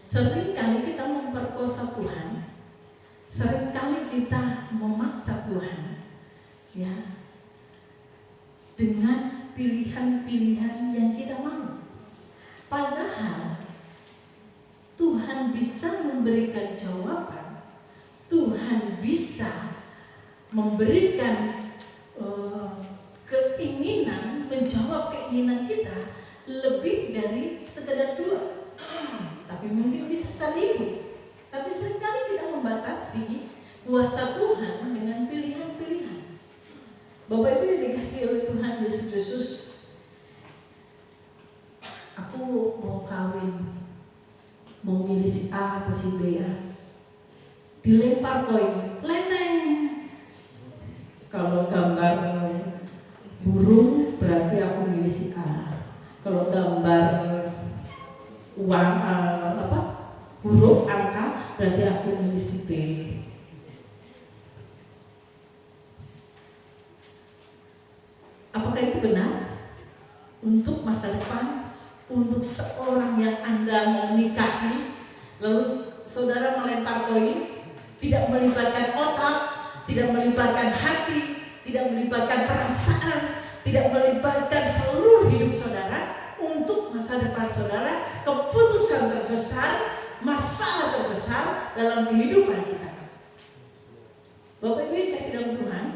seringkali kita memperkosa Tuhan, seringkali kita memaksa Tuhan, ya, dengan pilihan-pilihan yang kita mau. Padahal Tuhan bisa memberikan jawaban, Tuhan bisa memberikan keinginan, menjawab keinginan kita lebih dari sekedar dua. Tapi mungkin bisa 1000. Tapi seringkali kita membatasi kuasa Tuhan dengan pilihan-pilihan. Bapak Ibu yang dikasih oleh Tuhan Yesus Kristus, aku mau kawin, mau milih si A atau si B ya. Dilempar koin, lenteng. Kalau gambar burung berarti aku milih si A. Kalau gambar uang huruf angka berarti aku milih si B. Apakah itu benar? Untuk masa depan, untuk seorang yang Anda mau nikahi, lalu saudara melempar koin, tidak melibatkan otak, tidak melibatkan hati, tidak melibatkan perasaan, tidak melibatkan seluruh hidup saudara untuk masa depan saudara, keputusan terbesar, masalah terbesar dalam kehidupan kita. Bapak Ibu yang kasih dalam Tuhan,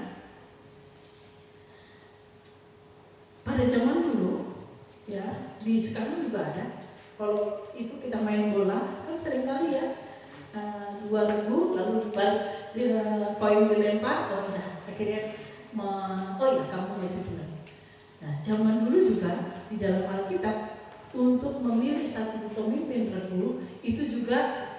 pada zaman dulu, ya, di sekarang juga ada. Kalau itu kita main bola, kan seringkali ya 2000 lalu koin dilempar, oh ya, akhirnya oh ya kamu maju duluan. Nah, zaman dulu juga di dalam Alkitab untuk memilih satu pemimpin regu itu juga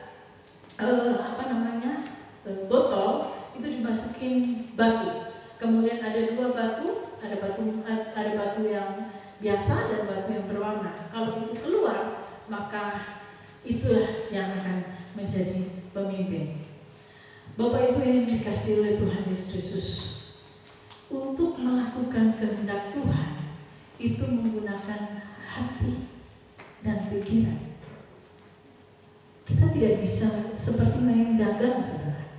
botol itu dimasukin batu. Kemudian ada 2 batu, ada batu yang biasa dan batu yang berwarna. Kalau itu keluar, maka itulah yang akan menjadi pemimpin. Bapak Ibu yang dikasihi oleh Tuhan Yesus Kristus, untuk melakukan kehendak Tuhan itu menggunakan hati dan pikiran. Kita tidak bisa seperti main dagang, saudara.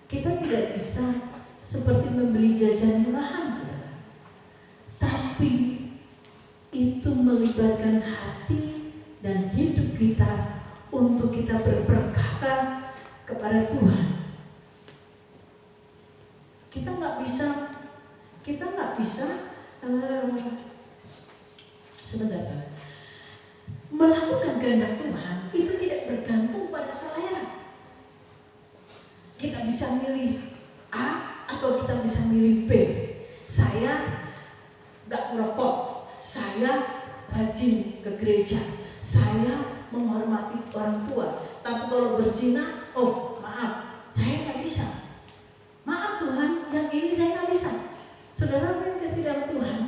Kita tidak bisa seperti membeli jajan murahan, saudara. Tapi itu melibatkan hati dan hidup kita untuk kita berperkara kepada Tuhan. Kita nggak bisa sebentar, melakukan kehendak Tuhan itu tidak bergantung pada selera. Kita bisa milih A atau kita bisa milih B. Saya nggak merokok, saya rajin ke gereja, saya menghormati orang tua. Tapi kalau berzina, oh maaf, saya nggak bisa. Maaf Tuhan, yang ini saya nggak bisa. Saudara yang kasih dalam Tuhan,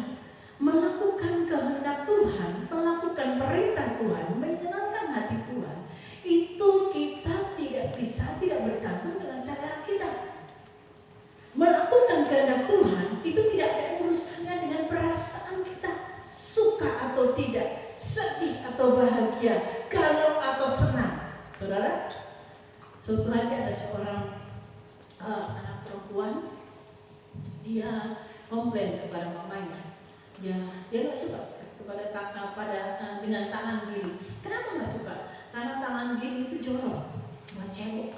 melakukan kehendak Tuhan, melakukan perintah Tuhan, menyenangkan hati Tuhan, itu kita tidak bergantung dengan selera kita. Melakukan kehendak Tuhan itu tidak ada urusannya dengan perasaan kita, suka atau tidak, sedih atau bahagia, galau atau senang. Saudara, suatu hari ada seorang anak perempuan, dia komplain kepada mamanya, dia nggak suka dengan tangan kiri. Kenapa nggak suka? Karena tangan kiri itu jorok, buat cewek.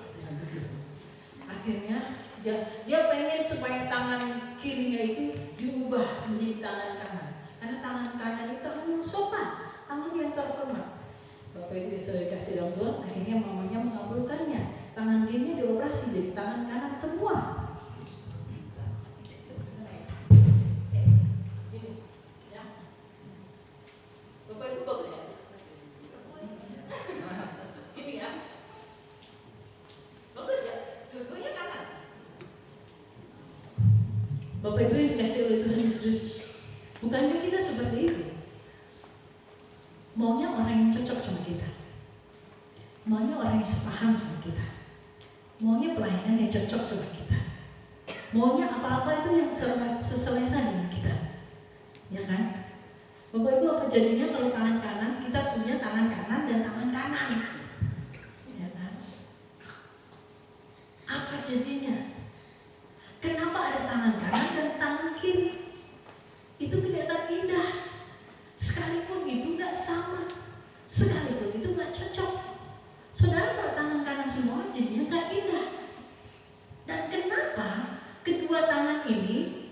Akhirnya dia pengen supaya tangan kirinya itu diubah menjadi tangan kanan. Karena tangan kanan itu tangan yang sopan, tangan yang terhormat. Bapak Ibu sudah dikasih dalam Tuhan, akhirnya mamanya mengabulkannya. Tangan kirinya dioperasi jadi tangan kanan semua. Bapak Ibu bagus kan? Gini ya. Bagus gak? Dua-duanya kanan. Bapak Ibu yang dikasih oleh Tuhan Yesus Kristus, bukankah kita seperti itu? Maunya orang yang cocok sama kita, maunya orang yang sepaham sama kita, maunya pelayanan yang cocok sama kita, maunya apa-apa itu yang seselera dengan kita, ya kan? Bapak Ibu, apa jadinya kalau tangan kanan kita punya tangan kanan dan tangan kanan, ya kan? Apa jadinya? Kenapa ada tangan kanan dan tangan kiri? Itu kelihatan indah. Sekalipun itu nggak sama, sekalipun itu nggak cocok. Saudara, kalau tangan kanan semua jadinya nggak indah. Dan kenapa kedua tangan ini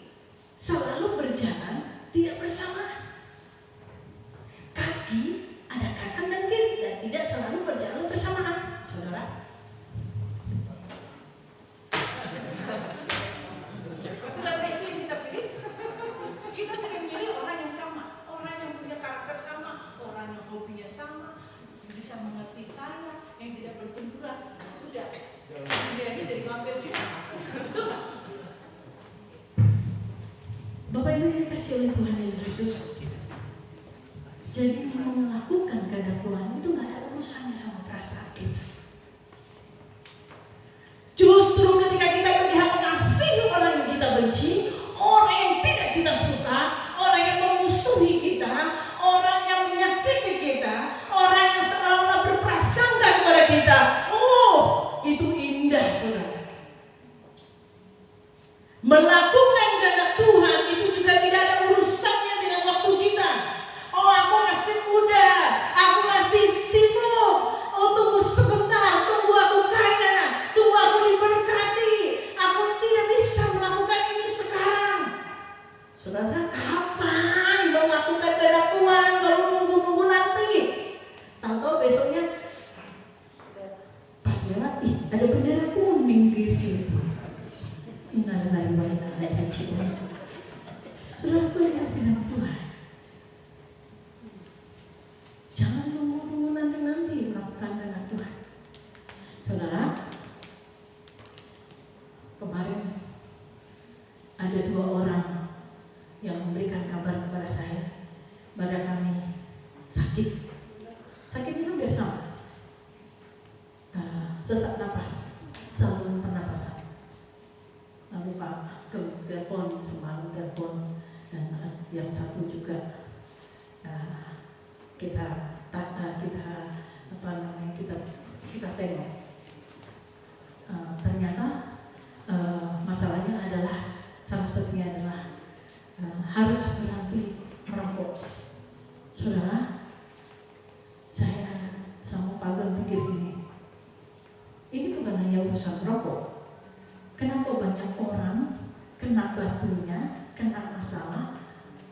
selalu berjalan tidak bersamaan? Kaki ada kanan dan kiri dan tidak selalu berjalan bersamaan. Saudara, kenapa itu yang kita pilih? Kita sering milih orang yang sama, orang yang punya karakter sama, orang yang hobinya sama, bisa mengerti saya, yang tidak berbenturan. Udah, ini jadi mampir sih. Betul nggak? Bapak Ibu yang dikasih oleh Tuhan Yesus Kristus, jadi mau melakukan kehendak Tuhan itu nggak ada urusannya sama perasaan kita. Justru ketika kita berusaha mengasihi orang yang kita benci, orang yang tidak kita suka, orang yang memusuhi kita, orang yang menyakiti kita, orang yang seolah-olah berprasangka kepada kita, itu indah, saudara. Melakukan kehendak Tuhan itu juga tidak ada urusannya dengan waktu kita. Aku masih muda, aku masih sibuk. Tunggu sebentar, tunggu aku kaya, tunggu aku diberkati. Aku tidak bisa melakukan ini sekarang. Saudara, kapan melakukan kehendak Tuhan kalau nunggu-nunggu nanti? Tahu-tahu besoknya pas lewat, ada bendera kuning di situ. Innalillahi wa inna ilaihi raji'un. Saudara, aku dikasih dengan Tuhan. Jangan tunggu-tunggu nanti melakukan kehendak Tuhan. Saudara, kemarin ada 2 orang yang memberikan kabar kepada saya bahwa kami sakit. Sakitnya hampir sama, sesak napas, saluran pernapasan. Lalu Pak telepon, semalam telepon, dan yang satu juga kita tengok. Ternyata masalahnya adalah salah satunya adalah harus berhenti merokok. Saudara, saya sama Pak Ageng pikir ini bukan hanya urusan merokok. Kenapa banyak orang kena batunya, kena masalah,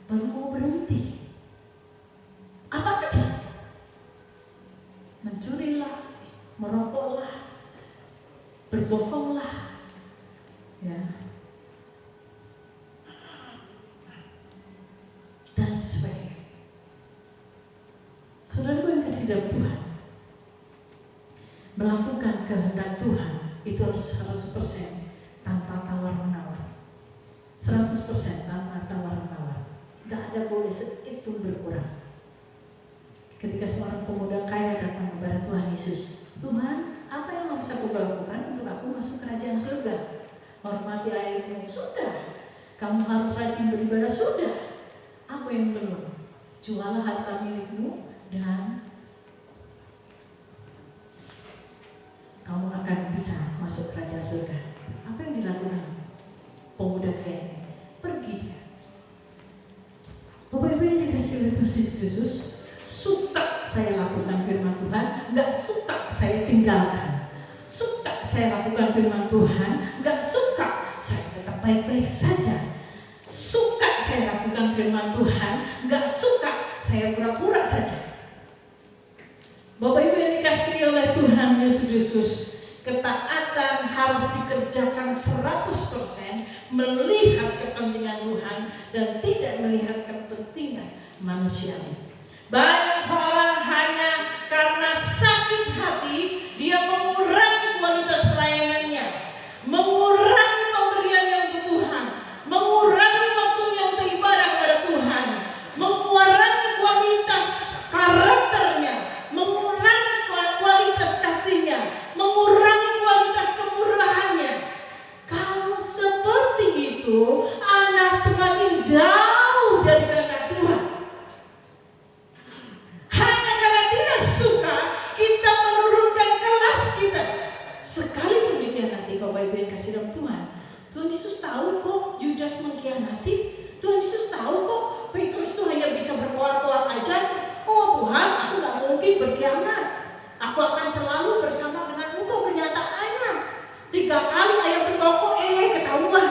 baru mau berhenti? Apa aja? Mencurilah, merokoklah, berbohonglah, ya, dan sebagainya. Saudara yang kasih dalam Tuhan, melakukan kehendak Tuhan itu harus 100% tanpa tawar-menawar, 100% tanpa tawar-menawar. Gak ada boleh sedikit pun berkurang. Ketika seorang pemuda kaya datang kepada Tuhan Yesus, Tuhan, apa yang harus aku lakukan untuk aku masuk kerajaan surga? Hormati ayahmu, sudah. Kamu harus rajin beribadah, sudah. Apa yang belum? Jualah harta milikmu dan kamu akan bisa masuk kerajaan surga. Apa yang dilakukan pemuda kaya ini? Pergi dia. Bapak Ibu yang dikasih oleh Tuhan Yesus, suka saya lakukan firman Tuhan, nggak suka saya tinggalkan. Suka saya lakukan firman Tuhan, nggak suka saya tetap baik-baik saja. Suka saya lakukan firman Tuhan, nggak suka saya pura-pura saja. Bapak Ibu yang dikasihi oleh Tuhan Yesus, ketaatan harus dikerjakan 100%, melihat kepentingan Tuhan dan tidak melihat kepentingan manusia. Banyak orang hanya karena sakit hati dia mengurangi kualitas pelayanannya, mengurangi pemberiannya untuk Tuhan, mengurangi waktunya untuk ibadah kepada Tuhan, mengurangi kualitas karakternya, mengurangi kualitas kasihnya, mengurangi kualitas kemurahannya. Kalau seperti itu, Anda semakin jauh dari kehendak Tuhan. Hanya karena tidak suka, kita menurunkan kelas kita. Sekalipun dikhianati, Bapak Ibu yang kasih dalam Tuhan, Tuhan Yesus tahu kok Yudas mengkhianati. Tuhan Yesus tahu kok Petrus itu hanya bisa berkoar-koar aja. Oh Tuhan, aku gak mungkin berkhianat. Aku akan selalu bersama dengan Engkau. Kenyataannya 3 kali ayam berkokok, ketahuan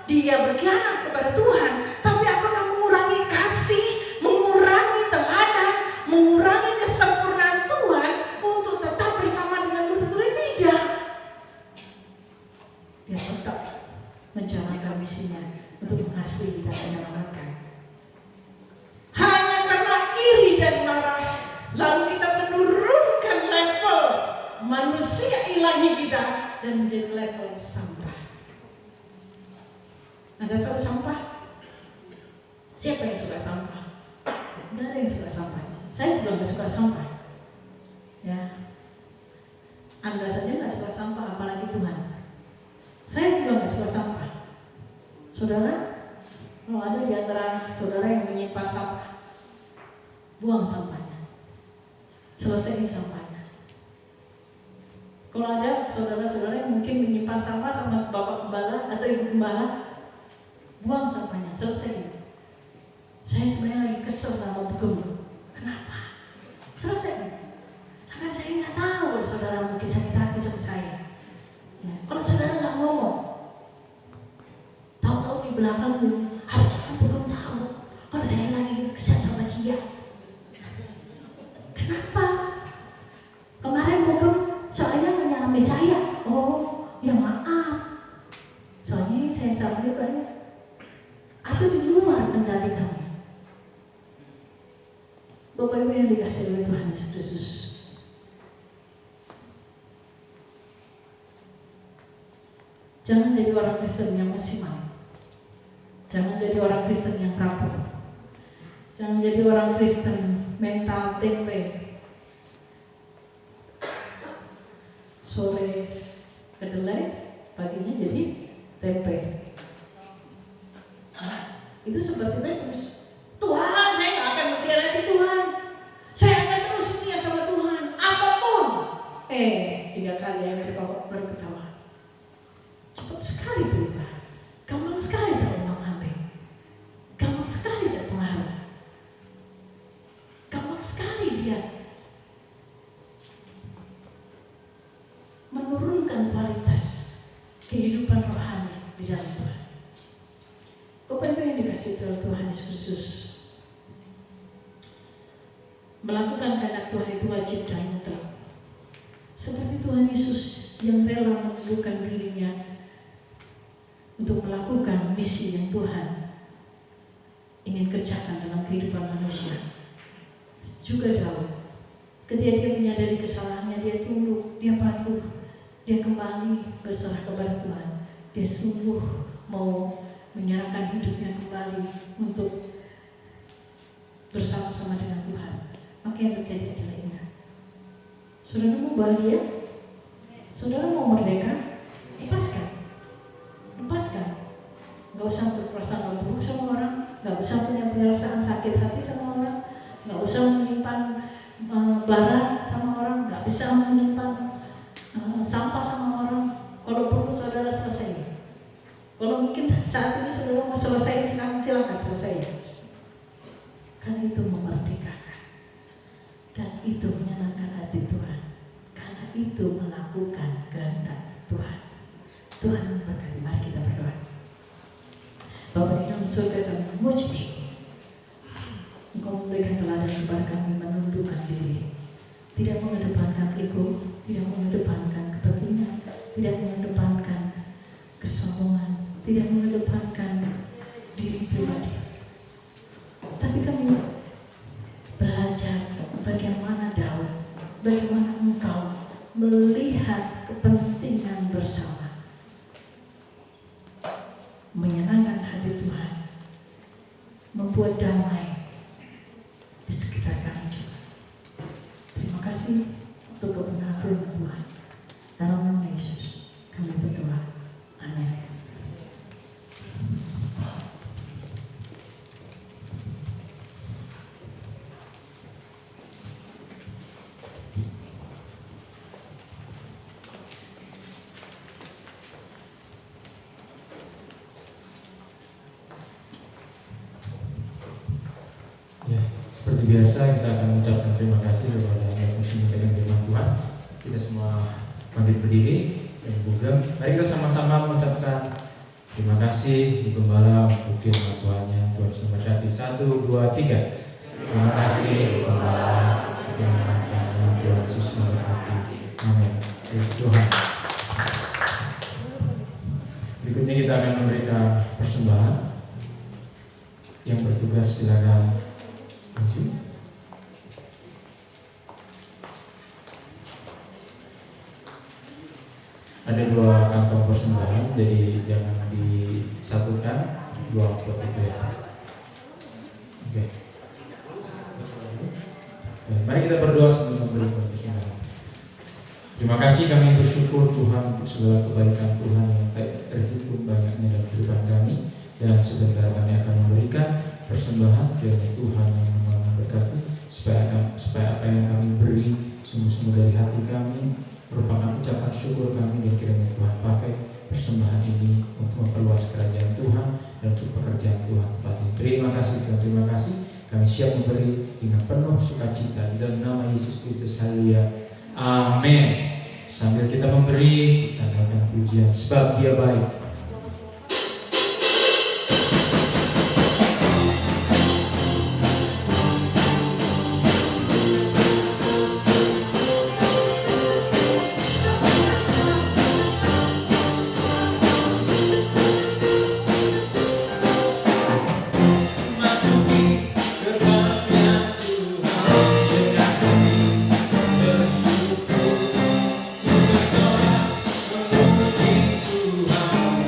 dia berkhianat kepada Tuhan. Tapi apakah mengurangi kasih, mengurangi teladan, mengurangi kesempurnaan Tuhan untuk tetap bersama dengan murid-murid? Tidak. Dia tetap menjalankan misinya untuk mengasihi dan menyelamatkan. Hanya karena iri dan marah, lalu kita menurunkan level manusia ilahi kita dan menjadi level sampah. Anda tahu sampah? Siapa yang suka sampah? Tidak ada yang suka sampah. Saya juga nggak suka sampah. Ya, Anda saja nggak suka sampah, apalagi Tuhan. Saya juga nggak suka sampah. Saudara, kalau ada di antara saudara yang menyimpan sampah, buang sampahnya, selesaiin sampahnya. Kalau ada saudara-saudara yang mungkin menyimpan sampah sama bapak gembala atau ibu gembala, buang sampahnya, selesaiin. Saya sebenarnya lagi kesel sama Bu Gembala. Kenapa? Selesaiin. Karena saya nggak tahu saudara mungkin sakit hati sama saya. Ya, kalau saudara nggak ngomong, tahu-tahu di belakang harusnya kan belum tahu kalau saya lagi kesal sama dia. Kenapa? Kemarin Bogor soalnya menyalami saya. Oh, ya maaf. Soalnya yang saya salami banyak. Atau di luar kendali kami. Bapak Ibu yang dikasihi oleh Tuhan Yesus Kristus, jangan jadi orang Kristen yang musiman. Jangan jadi orang Kristen yang rapuh. Jangan jadi orang Kristen mental tempe. Sore kedelai, paginya jadi tempe. Nah, itu seperti Petrus. Tuhan, saya gak akan mengkhianati Tuhan. Saya akan terus setia sama Tuhan, apapun. 3 kali yang baru ketawa. Cepat sekali berubah, gampang sekali terombang-ambing, gampang sekali terpengaruh, gampang sekali dia menurunkan kualitas kehidupan rohani di dalam Tuhan. Bapak Ibu yang dikasihi Tuhan Yesus Kristus, melakukan kehendak Tuhan itu wajib dan mutlak. Seperti Tuhan Yesus yang rela menundukkan dirinya untuk melakukan misi yang Tuhan ingin kerjakan dalam kehidupan manusia. Juga Daud, ketika dia menyadari kesalahannya, dia tunduk, dia patuh, dia kembali berserah kepada Tuhan. Dia sungguh mau menyerahkan hidupnya kembali untuk bersama-sama dengan Tuhan. Maka yang terjadi adalah indah. Saudara mau bahagia? Saudara mau merdeka? Lepaskan. Gak usah berperasaan buruk sama orang, gak usah punya perasaan sakit hati sama orang, gak usah menyimpan bara sama orang, gak bisa menyimpan sampah sama orang. Kalau perlu saudara selesai. Kalau mungkin saat ini saudara mau selesai, silakan selesai. Karena itu memerdekakan, dan itu menyenangkan hati Tuhan. Karena itu melakukan kehendak Tuhan. Tuhan memberkati. Mari kita berdoa. Bapa di dalam surga, kami memuji Engkau memberikan teladan kepada kami menundukkan diri. tidak mengedepankan ego, tidak mengedepankan kepentingan, tidak mengedepankan kesombongan, tidak mengedepankan diri pribadi. Tapi kami belajar bagaimana Daud, bagaimana engkau melihat kepentingan bersama, menyenangkan hati Tuhan, membuat damai di sekitar kami juga. Terima kasih untuk kebenaran Tuhan. Dalam nama Yesus kami berdoa. Amin. Ya, seperti biasa kita akan mengucapkan terima kasih kepada yang menyampaikan firman Tuhan. Kita semua bangkit berdiri dan buka. Mari kita sama-sama mengucapkan terima kasih Ibu Gembala untuk firman Tuhannya. Tuhan Yesus memberkati. 1, 2, 3. Terima kasih Ibu Gembala untuk firman Tuhannya. Tuhan Yesus memberkati. Amin. Tuhan. Berikutnya kita akan memberikan persembahan. Yang bertugas silakan maju. Ada 2 kantong persembahan, jadi jangan disatukan 2 amplop itu ya. Oke. Mari kita berdoa sebelum memberikan persembahan. Terima kasih, kami bersyukur Tuhan untuk segala kebaikan Tuhan yang tak terhitung banyaknya dalam kehidupan kami. Dan sebentar kami akan memberikan persembahan, kiranya Tuhan yang memberkati supaya apa yang kami beri sungguh-sungguh dari hati kami merupakan ucapan syukur kami, dan kiranya Tuhan pakai persembahan ini untuk memperluas kerajaan Tuhan dan untuk pekerjaan Tuhan tempat ini. Terima kasih Tuhan, terima kasih. Kami siap memberi dengan penuh sukacita di dalam nama Yesus Kristus. Haleluya. Amin. Sambil kita memberi, kita naikkan pujian sebab Dia baik. Tuhan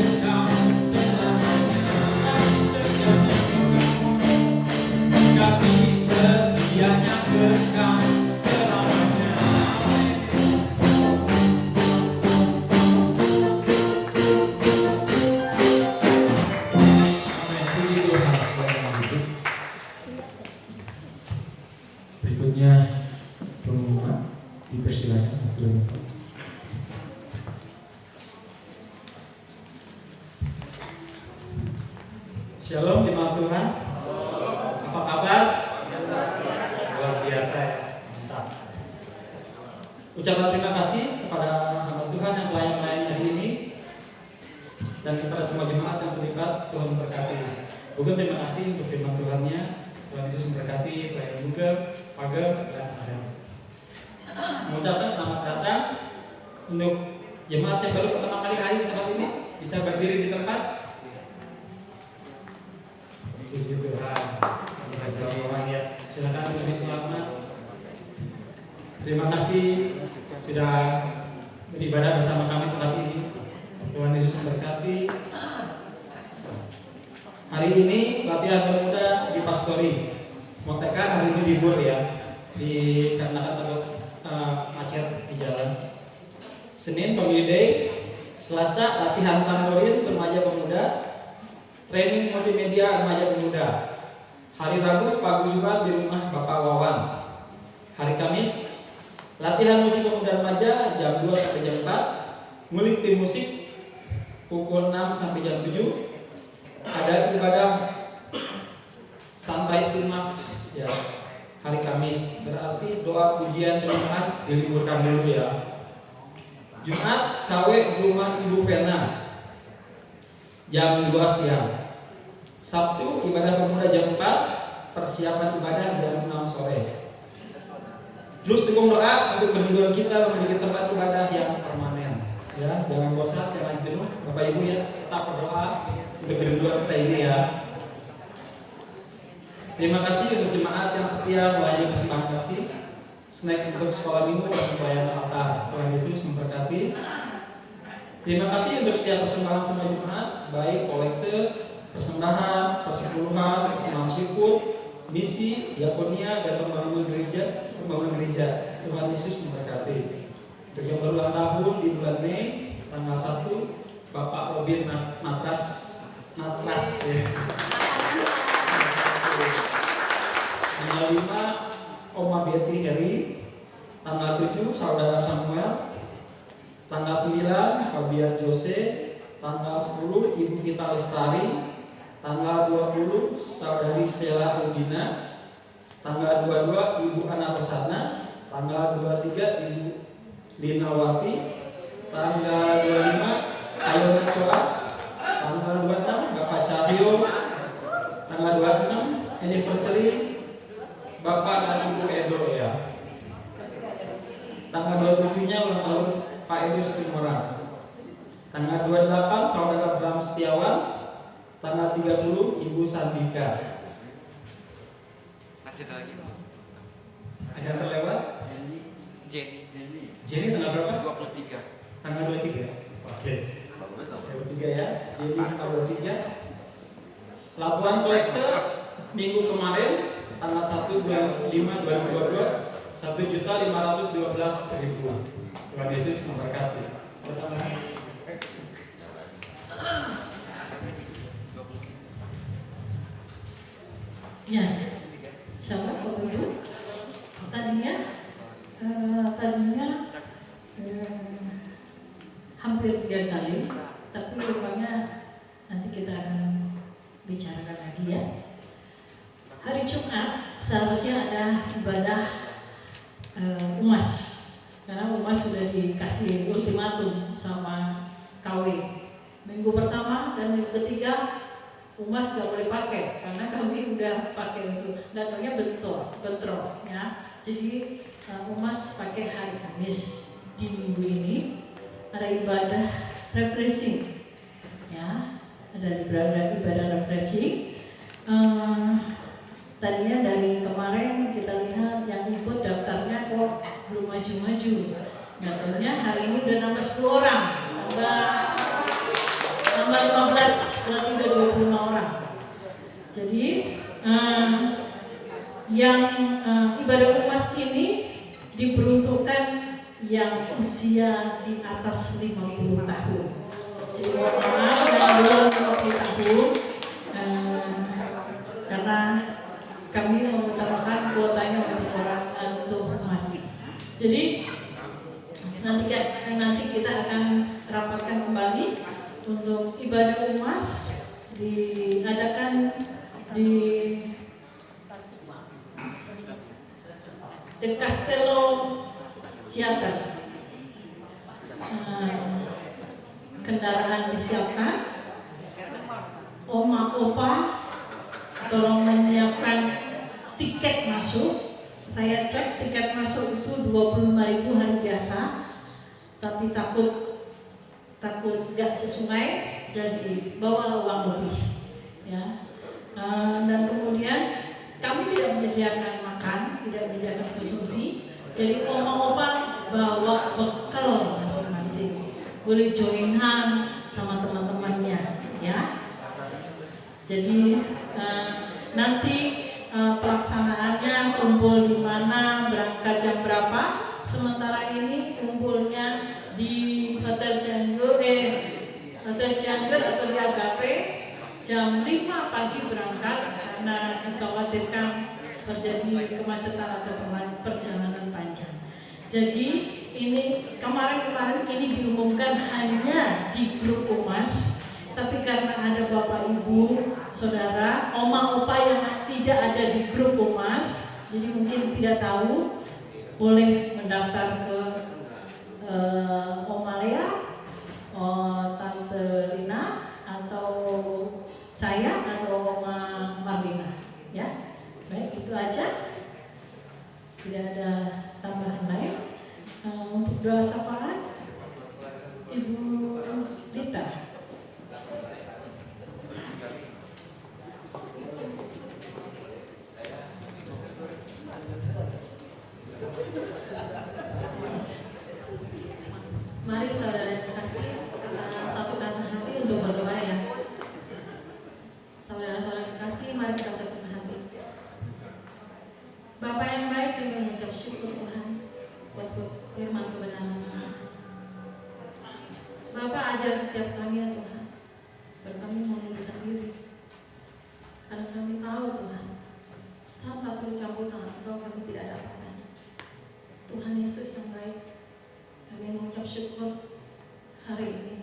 kekal selamanya. Kasih setianya kekal selamanya. Amin. Puji Tuhan. Saudara hidup. Berikutnya pengumuman, dipersilakan Abdul. Shalom jemaat Tuhan. Apa kabar? Luar biasa ya. Mantap. Ucapan terima kasih kepada hamba Tuhan yang telah melayani hari ini dan kepada semua jemaat yang terlibat. Tuhan memberkati. Juga terima kasih untuk firman Tuhannya. Tuhan Yesus memberkati pelayan buka, pagar dan Adam. Mengucapkan selamat datang untuk jemaat yang baru pertama kali hadir di tempat ini, bisa berdiri di tempat. Puji Tuhan. Silakan memberi selamat. Terima kasih sudah beribadah bersama kami tempat ini. Tuhan Yesus memberkati. Hari ini latihan pemuda di Pastori. Motekan hari ini libur ya, dikarenakan takut macet di jalan. Senin Family Day, Selasa latihan tamborin remaja pemuda, training multimedia remaja pemuda. Hari Rabu paguyuban di rumah Bapak Wawan. Hari Kamis latihan musik pemuda remaja jam 2 sampai jam 4. Ngulik tim musik pukul 6 sampai jam 7. Ada ibadah santai tumas ya hari Kamis, berarti doa pujian Tuhan diliburkan dulu ya. Jumat KW di rumah Ibu Vena jam 2 siang. Sabtu ibadah pemuda jam 4, persiapan ibadah jam 6 sore. Terus dukung doa untuk kerinduan kita memiliki tempat ibadah yang permanen. Ya, jangan bosan, jangan jenuh, Bapak Ibu ya, tetap berdoa untuk kerinduan kita ini ya. Terima kasih untuk jemaat yang setia melayani persembahan kasih, snack untuk sekolah minggu dan pelayanan altar. Tuhan Yesus memberkati. Terima kasih untuk setiap persembahan semua jemaat, baik kolekte, persembahan, persepuluhan, persembahan syukur, misi, diakonia, dan pembangunan gereja. Tuhan Yesus memberkati. Untuk yang berulang tahun di bulan Mei tanggal 1, Bapak Robin Natras ya. Tanggal 5 Oma Betty Heri. Tanggal 7 Saudara Samuel. Tanggal 9 Fabian Jose. Tanggal 10 Ibu Vita Lestari. Tanggal 20 Saudari Sheila Udina. Tanggal 22 Ibu Ana Rosana. Tanggal 23 Ibu Lina Wati. Tanggal 25 Ayona Coa. Tanggal 26 Bapak Cahyo. Tanggal 26 anniversary Bapak dan Ibu Edo ya. Tanggal 27-nya ulang tahun Pak Edo Stimora. Tanggal 28 Saudara Bram Setiawan. Tanggal 30 Ibu Sandika. Masih ada lagi? Ada yang terlewat? Jenny tanggal berapa? 23. Tanggal 23. Oke. 23 ya. Jadi tanggal 23. Laporan kolektor minggu kemarin tanggal 1 bulan 5 2022 1.512.000. Tuhan Yesus memberkati. Ya, sama Bapak Ibu. Tadinya hampir 3 kali, tapi rupanya nanti kita akan bicarakan lagi ya. Hari Jumat seharusnya ada ibadah UMAS, karena UMAS sudah dikasih ultimatum sama KW. Minggu pertama dan minggu ketiga UMAS gak boleh pakai karena kami udah pakai itu. Datangnya bentrok ya. Jadi UMAS pakai hari Kamis. Di minggu ini ada ibadah refreshing ya, ada ibadah refreshing. Tadinya dari kemarin kita lihat yang ikut daftarnya kok belum maju-maju. Nggak tahunya hari ini udah nambah 10 orang, nambah yang ibadah umas ini diperuntukkan yang usia di atas 50 tahun. Jadi mohon maaf yang belum 50 tahun, karena kami mengutamakan kuotanya untuk orang untuk umas. Jadi nanti kita akan rapatkan kembali untuk ibadah umas diadakan di The Castello Theater. Kendaraan disiapkan, oma opa tolong menyiapkan tiket masuk. Saya cek tiket masuk itu 25.000 hari biasa, tapi takut gak sesuai, jadi bawalah uang lebih ya. Dan kemudian kami tidak menyediakan makan, tidak menyediakan konsumsi, jadi oma-opa bawa bekal masing-masing, boleh joinan sama teman-temannya ya. Jadi nanti pelaksanaannya kumpul di mana, berangkat jam berapa. Sementara ini kumpulnya di Hotel Cianjur atau di Agape jam 5 pagi berangkat, karena dikhawatirkan terjadi kemacetan atau perjalanan panjang. Jadi ini kemarin ini diumumkan hanya di grup umas, tapi karena ada bapak ibu, saudara, oma opa yang tidak ada di grup umas, jadi mungkin tidak tahu, boleh mendaftar ke Oma Lea, Tante Lina, atau saya, atau Oma Marlina ya. Baik, itu aja, tidak ada tambahan lain. Untuk doa sapaan Ibu Lita. Mari saudara yang kasih, satukan hati untuk berdoa ya. Saudara-saudara yang kasih, mari kita satukan hati. Bapa yang baik, kami mengucap syukur Tuhan buat firman kebenaran. Bapa, ajar setiap kami ya Tuhan, biar kami mengundurkan diri, karena kami tahu Tuhan, tanpa turut campur tangan Engkau kami tidak ada apa-apa. Tuhan Yesus yang baik, kami mengucap syukur hari ini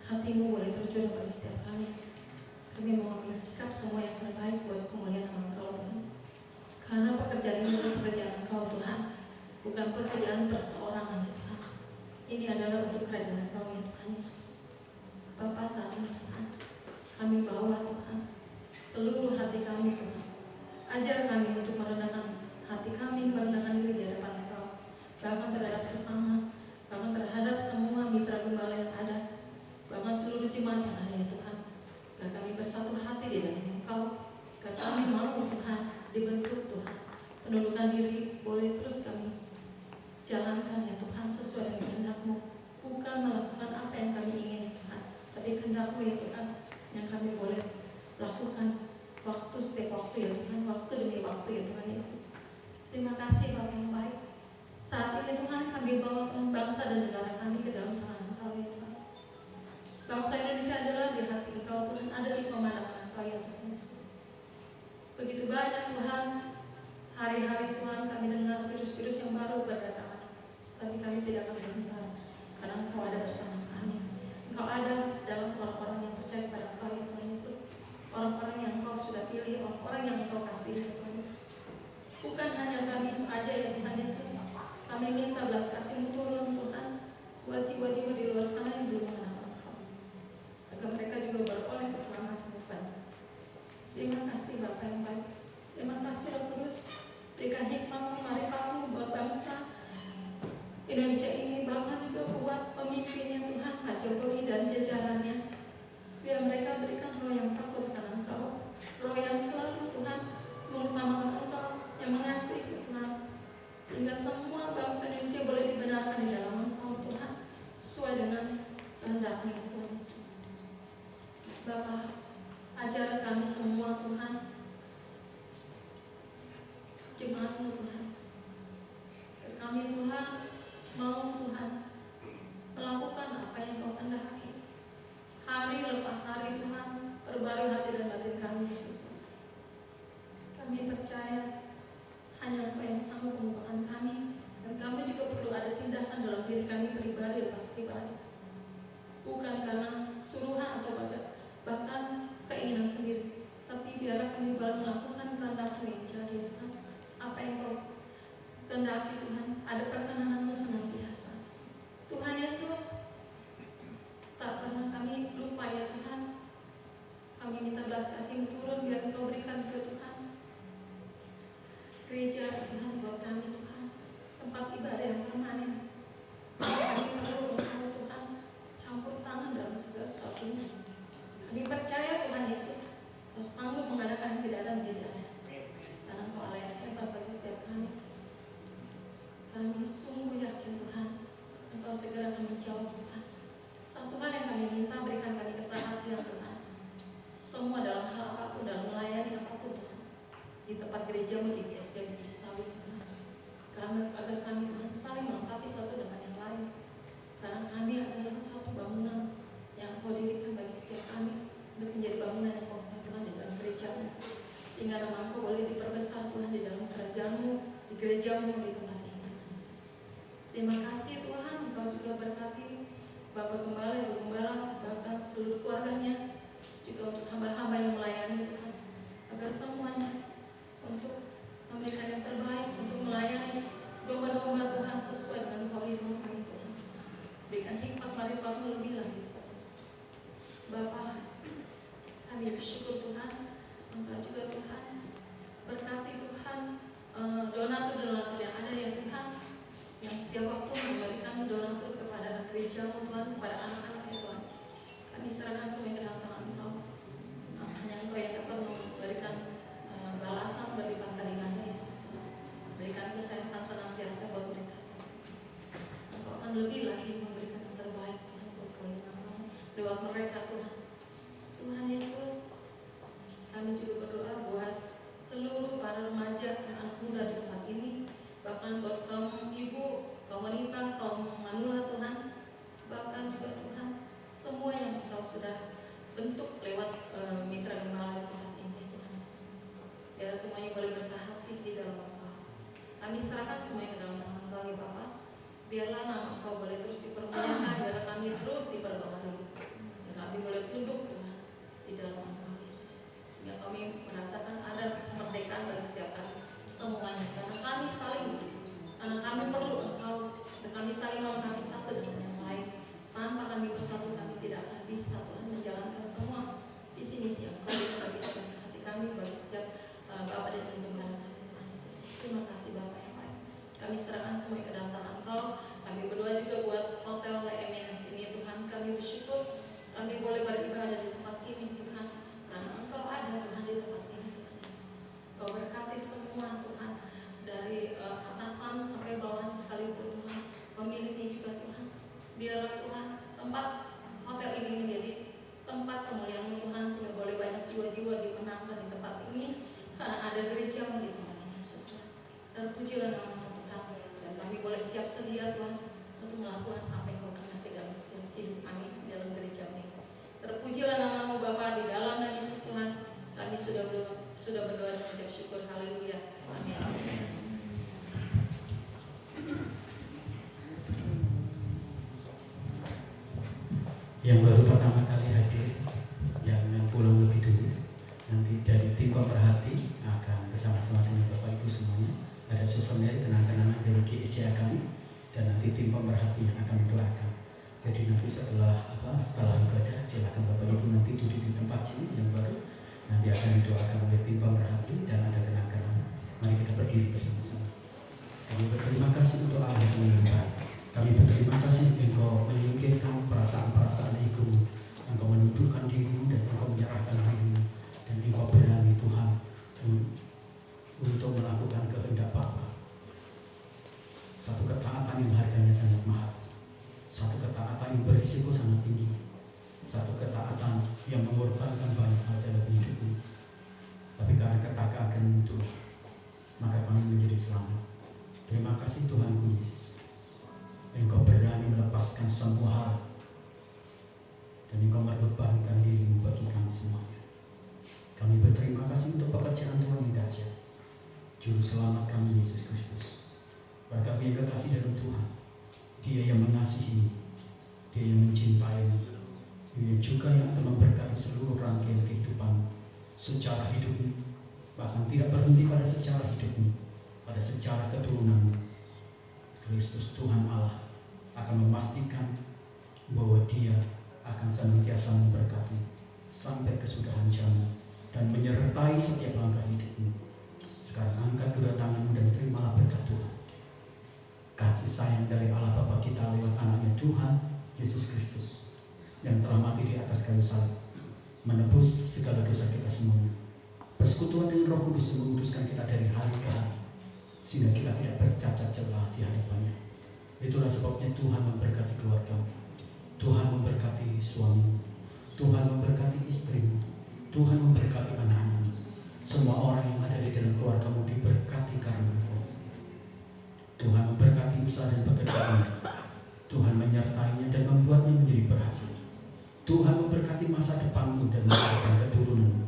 hati-Mu boleh tercurah bagi setiap kami. Kami mengambil sikap semua yang terbaik buat kemuliaan nama Engkau Tuhan. Karena pekerjaan ini adalah pekerjaan Engkau Tuhan, bukan pekerjaan perseorangan ya Tuhan. Ini adalah untuk kerajaan Engkau ya Tuhan Yesus. Bapa, saat ini Tuhan, kami bawa Tuhan seluruh hati kami Tuhan. Ajar kami untuk merendahkan hati kami, merendahkan diri di hadapan Engkau, bahkan terhadap sesama, bahkan terhadap semua mitra gembala yang ada, bahkan seluruh jemaat yang ada ya Tuhan. Dan kami bersatu hati di dalam Engkau, karena kami mau Tuhan dibentuk Tuhan. Penundukan diri boleh terus kami jalankan ya Tuhan sesuai dengan kehendak-Mu, bukan melakukan apa yang kami ingin ya Tuhan, tapi kehendak-Mu ya Tuhan yang kami boleh lakukan waktu setiap waktu ya Tuhan, waktu demi waktu ya Tuhan Yesus. Terima kasih Bapa yang baik. Saat ini Tuhan kami bawa Tuhan bangsa dan negara kami ke dalam tangan Engkau ya Tuhan. Bangsa Indonesia adalah di hati Engkau Tuhan, ada di pemandangan Engkau ya Tuhan Yesus. Begitu banyak Tuhan, hari-hari Tuhan kami dengar virus-virus yang baru berdatangan, tapi kami tidak akan berhenti karena Engkau ada bersama kami. Engkau ada dalam orang-orang yang percaya pada Engkau ya Tuhan Yesus, orang-orang yang Engkau sudah pilih, orang-orang yang Engkau kasih ya Tuhan Yesus. Bukan hanya kami saja ya Tuhan Yesus, kami minta belas kasih-Mu turun Tuhan buat jiwa-jiwa di luar sana yang belum mengenal Engkau, agar mereka juga beroleh keselamatan Tuhan. Terima kasih Bapa yang baik. Terima kasih Roh Kudus, berikan hikmat-Mu, marifat-Mu buat bangsa Indonesia ini, bahkan juga buat pemimpinnya Tuhan, Pak Jokowi dan jajarannya. Biar mereka berikan roh yang takut akan Engkau, roh yang selalu Tuhan mengutamakan Engkau, yang mengasihi Tuhan, sehingga semua bangsa Indonesia boleh dibenarkan di dalam Engkau Tuhan, sesuai dengan kehendak-Mu Tuhan Yesus. Bapa, ajar kami semua Tuhan perbarui hati dan batin kami, Yesus. Kami percaya hanya Engkau yang sanggup mengubahkan kami, dan kami juga perlu ada tindakan dalam diri kami pribadi lepas pribadi. Bukan karena suruhan atau bahkan keinginan sendiri, tapi biarlah kami boleh melakukan kehendak-Mu yang jadi, Tuhan. Apa yang Kau kehendaki, Tuhan, ada perkenanan-Mu senantiasa. Tuhan Yesus, tak pernah kami lupa ya Tuhan. Kami minta belas kasih turun biar Engkau berikan ke Tuhan gereja Tuhan buat kami, Tuhan, tempat ibadah yang permanen. Kami perlu Engkau, Tuhan, campur tangan dalam segala sesuatunya. Kami percaya Tuhan Yesus, Kau sanggup mengadakan yang tidak ada menjadi ada, karena Engkau Allah yang hebat bagi setiap kami. Kami sungguh yakin Tuhan, Engkau segera akan menjawab, Tuhan. Satu hal yang kami minta, berikan kami kesehatan, Tuhan. Semua dalam hal apapun, dalam melayani apapun, Tuhan. Di tempat gereja-Mu, di GSD, di Sawit, Tuhan. Karena agar kami, Tuhan, saling melengkapi satu dengan yang lain. Karena kami adalah satu bangunan yang Kau dirikan bagi setiap kami untuk menjadi bangunan yang kokoh, Tuhan, di dalam gereja-Mu. Sehingga nama Engkau boleh diperbesar, Tuhan, di dalam kerajaan-Mu, di gereja-Mu, di tempat ini, Tuhan. Terima kasih, Tuhan. Engkau juga berkati Bapak Gembala, Ibu Gembala, bahkan seluruh keluarganya, juga untuk hamba-hamba yang melayani, Tuhan, agar semuanya untuk memberikan yang terbaik, untuk melayani domba-domba, Tuhan, sesuai dengan Kau-Mu, Tuhan. Berikan hikmat marifat-Mu lebih lagi, Tuhan. Bapa, kami bersyukur, Tuhan, Engkau juga, Tuhan, berkati, Tuhan, donatur-donatur yang ada ya Tuhan, yang setiap waktu memberikan donatur kepada gereja-Mu, Tuhan, kepada anak-anak ya Tuhan. Kami serahkan semua ke dalam tangan Engkau. Hanya Engkau yang dapat memberikan balasan berlipat kali ganda, Yesus. Berikan kesehatan senantiasa buat mereka, Tuhan. Engkau akan lebih lagi memberikan yang terbaik, Tuhan, buat kemuliaan-Mu lewat mereka, Tuhan. Tuhan Yesus, kami juga berdoa buat seluruh para remaja dan anak muda di tempat ini, bahkan buat kaum ibu, kaum wanita, kaum manula, Tuhan, bahkan juga Tuhan, semua yang Engkau sudah bentuk lewat mitra gembala di tempat ini, Tuhan Yesus. Biar semuanya boleh bersahati di dalam Engkau. Kami serahkan semuanya ke dalam tangan Engkau ya Bapa. Biarlah nama Engkau boleh terus dipermuliakan, biarlah kami terus diperbaharui, dan kami boleh tunduk, Tuhan, di dalam Engkau Yesus. Sehingga kami merasakan ada kemerdekaan bagi setiap kami semuanya, karena kami perlu Engkau, dan kami saling melengkapi satu dengan yang lain. Tanpa kami bersatu, kami tidak akan bisa, Tuhan, menjalankan semua visi-misi yang Engkau bagi setiap hati kami, bagi setiap Bapak dan Ibu Gembala kami, Tuhan Yesus. Terima kasih Bapak yang baik. Kami serahkan semua ke dalam tangan Engkau. Kami berdoa juga buat Hotel La Eminence ini, Tuhan. Kami bersyukur kami boleh beribadah di tempat ini, Tuhan, karena Engkau ada, Tuhan, di tempat ini, Tuhan Yesus. Engkau berkati semua, Tuhan, dari atasan sampai bawahan sekalipun, Tuhan, pemiliknya juga, Tuhan. Biarlah, Tuhan, tempat hotel ini menjadi tempat kemuliaan-Mu, Tuhan, sehingga boleh banyak jiwa-jiwa dimenangkan di tempat ini, karena ada gereja-Mu di tempat ini, Yesus. Dan pujilah nama-Mu, Tuhan, dan kami boleh siap sedia, Tuhan, untuk melakukan apa yang Kau kehendaki dalam setiap hidup kami di dalam gereja-Mu. Terpujilah nama-Mu Bapa, di dalam nama Yesus, Tuhan. Kami sudah berdoa dan mengucap syukur. Haleluya. Amin. Yang baru pertama kali hadir, jangan pulang lebih dulu. Nanti dari tim pemerhati akan bersama-sama dengan Bapak Ibu semuanya. Ada souvenir kenang-kenangan dari GSJ kami, dan nanti tim pemerhati yang akan mendoakan. Jadi nanti setelah ibadah, silakan Bapak Ibu nanti duduk di tempat sini yang baru. Nanti akan didoakan oleh tim pemerhati dan ada kenang-kenangan. Mari kita berdiri bersama-sama. Kami berterima kasih untuk Allah yang baik. Kami berterima kasih Engkau menyingkirkan perasaan-perasaan egomu. Engkau menundukkan dirimu dan Engkau menyerahkan dirimu. Dan Engkau berani, Tuhan, untuk melakukan kehendak Bapa. Satu ketaatan yang harganya sangat mahal. Satu ketaatan yang berisiko sangat tinggi. Satu ketaatan yang mengorbankan banyak hal dalam hidupmu. Tapi karena ketaatan itu, maka kami menjadi selamat. Terima kasih Tuhanku Yesus. Engkau berani melepaskan semua hal, dan Engkau mengorbankan dirimu bagi kami semua. sejarah hidupmu, bahkan tidak berhenti pada sejarah hidupmu, pada sejarah keturunanmu. Kristus Tuhan Allah akan memastikan bahwa Dia akan senantiasa memberkati sampai kesudahan zaman dan menyertai setiap langkah hidupmu. Sekarang angkat kedua tanganmu dan terimalah berkat Tuhan. Kasih sayang dari Allah Bapa kita lewat anaknya Tuhan Yesus Kristus yang telah mati di atas kayu salib, menebus segala dosa kita semuanya. Persekutuan dengan Roh Kudus yang menguduskan kita dari hari ke hari, sehingga kita tidak bercacat celah di hadapannya. Itulah sebabnya Tuhan memberkati keluargamu, Tuhan memberkati suamimu, Tuhan memberkati istrimu, Tuhan memberkati anak-anakmu. Semua orang yang ada di dalam keluargamu diberkati karena Engkau. Tuhan memberkati usaha dan pekerjaan. Tuhan menyertainya dan membuatnya menjadi berhasil. Tuhan memberkati masa depanmu dan masa depan keturunanmu.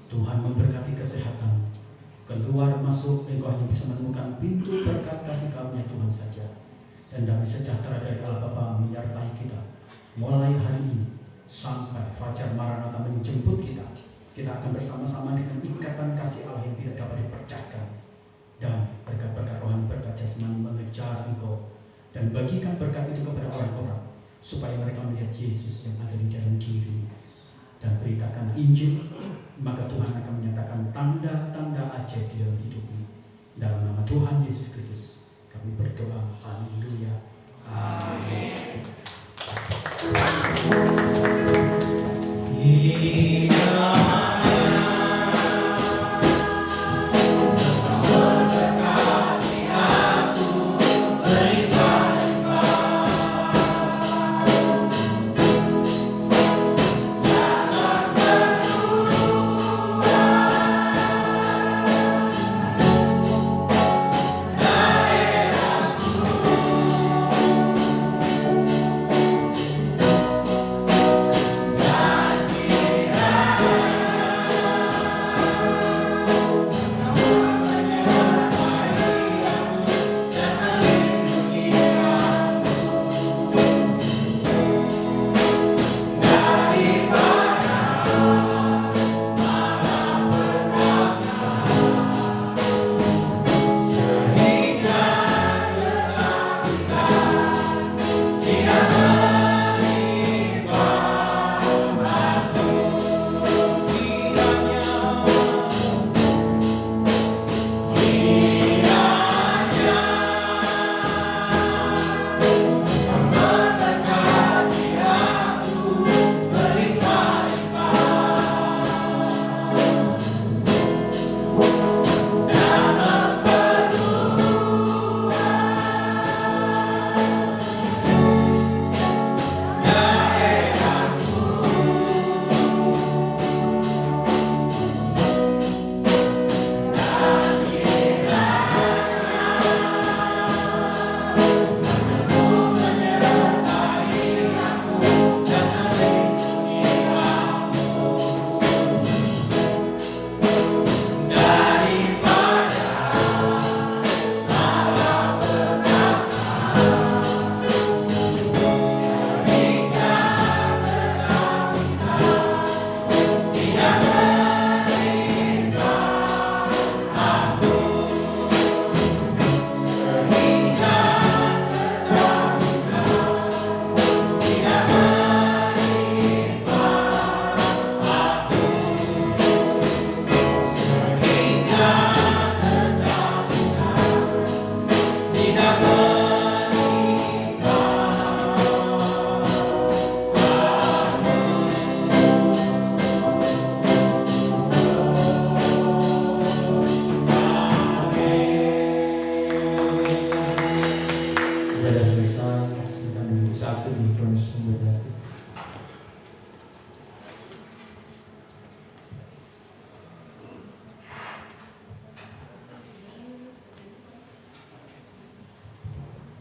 Tuhan memberkati kesehatan. Keluar masuk engkau hanya bisa menemukan pintu berkat kasih karunia Tuhan saja. Dan damai sejahtera dari Allah Bapa menyertai kita mulai hari ini sampai fajar Maranatha menjemput kita. Kita akan bersama-sama dengan ikatan kasih Allah yang tidak dapat dipecahkan. Dan berkat-berkat rohani, berkat jasmani mengejar engkau dan bagikan berkat itu kepada orang-orang supaya mereka melihat Yesus yang ada di dalam diri dan beritakan Injil. Maka Tuhan akan menyatakan tanda-tanda ajaib di dalam hidupmu. Dalam nama Tuhan Yesus Kristus kami berdoa. Haleluya. Amin. Sudah selesai, sedang satu di Yesus memberkati.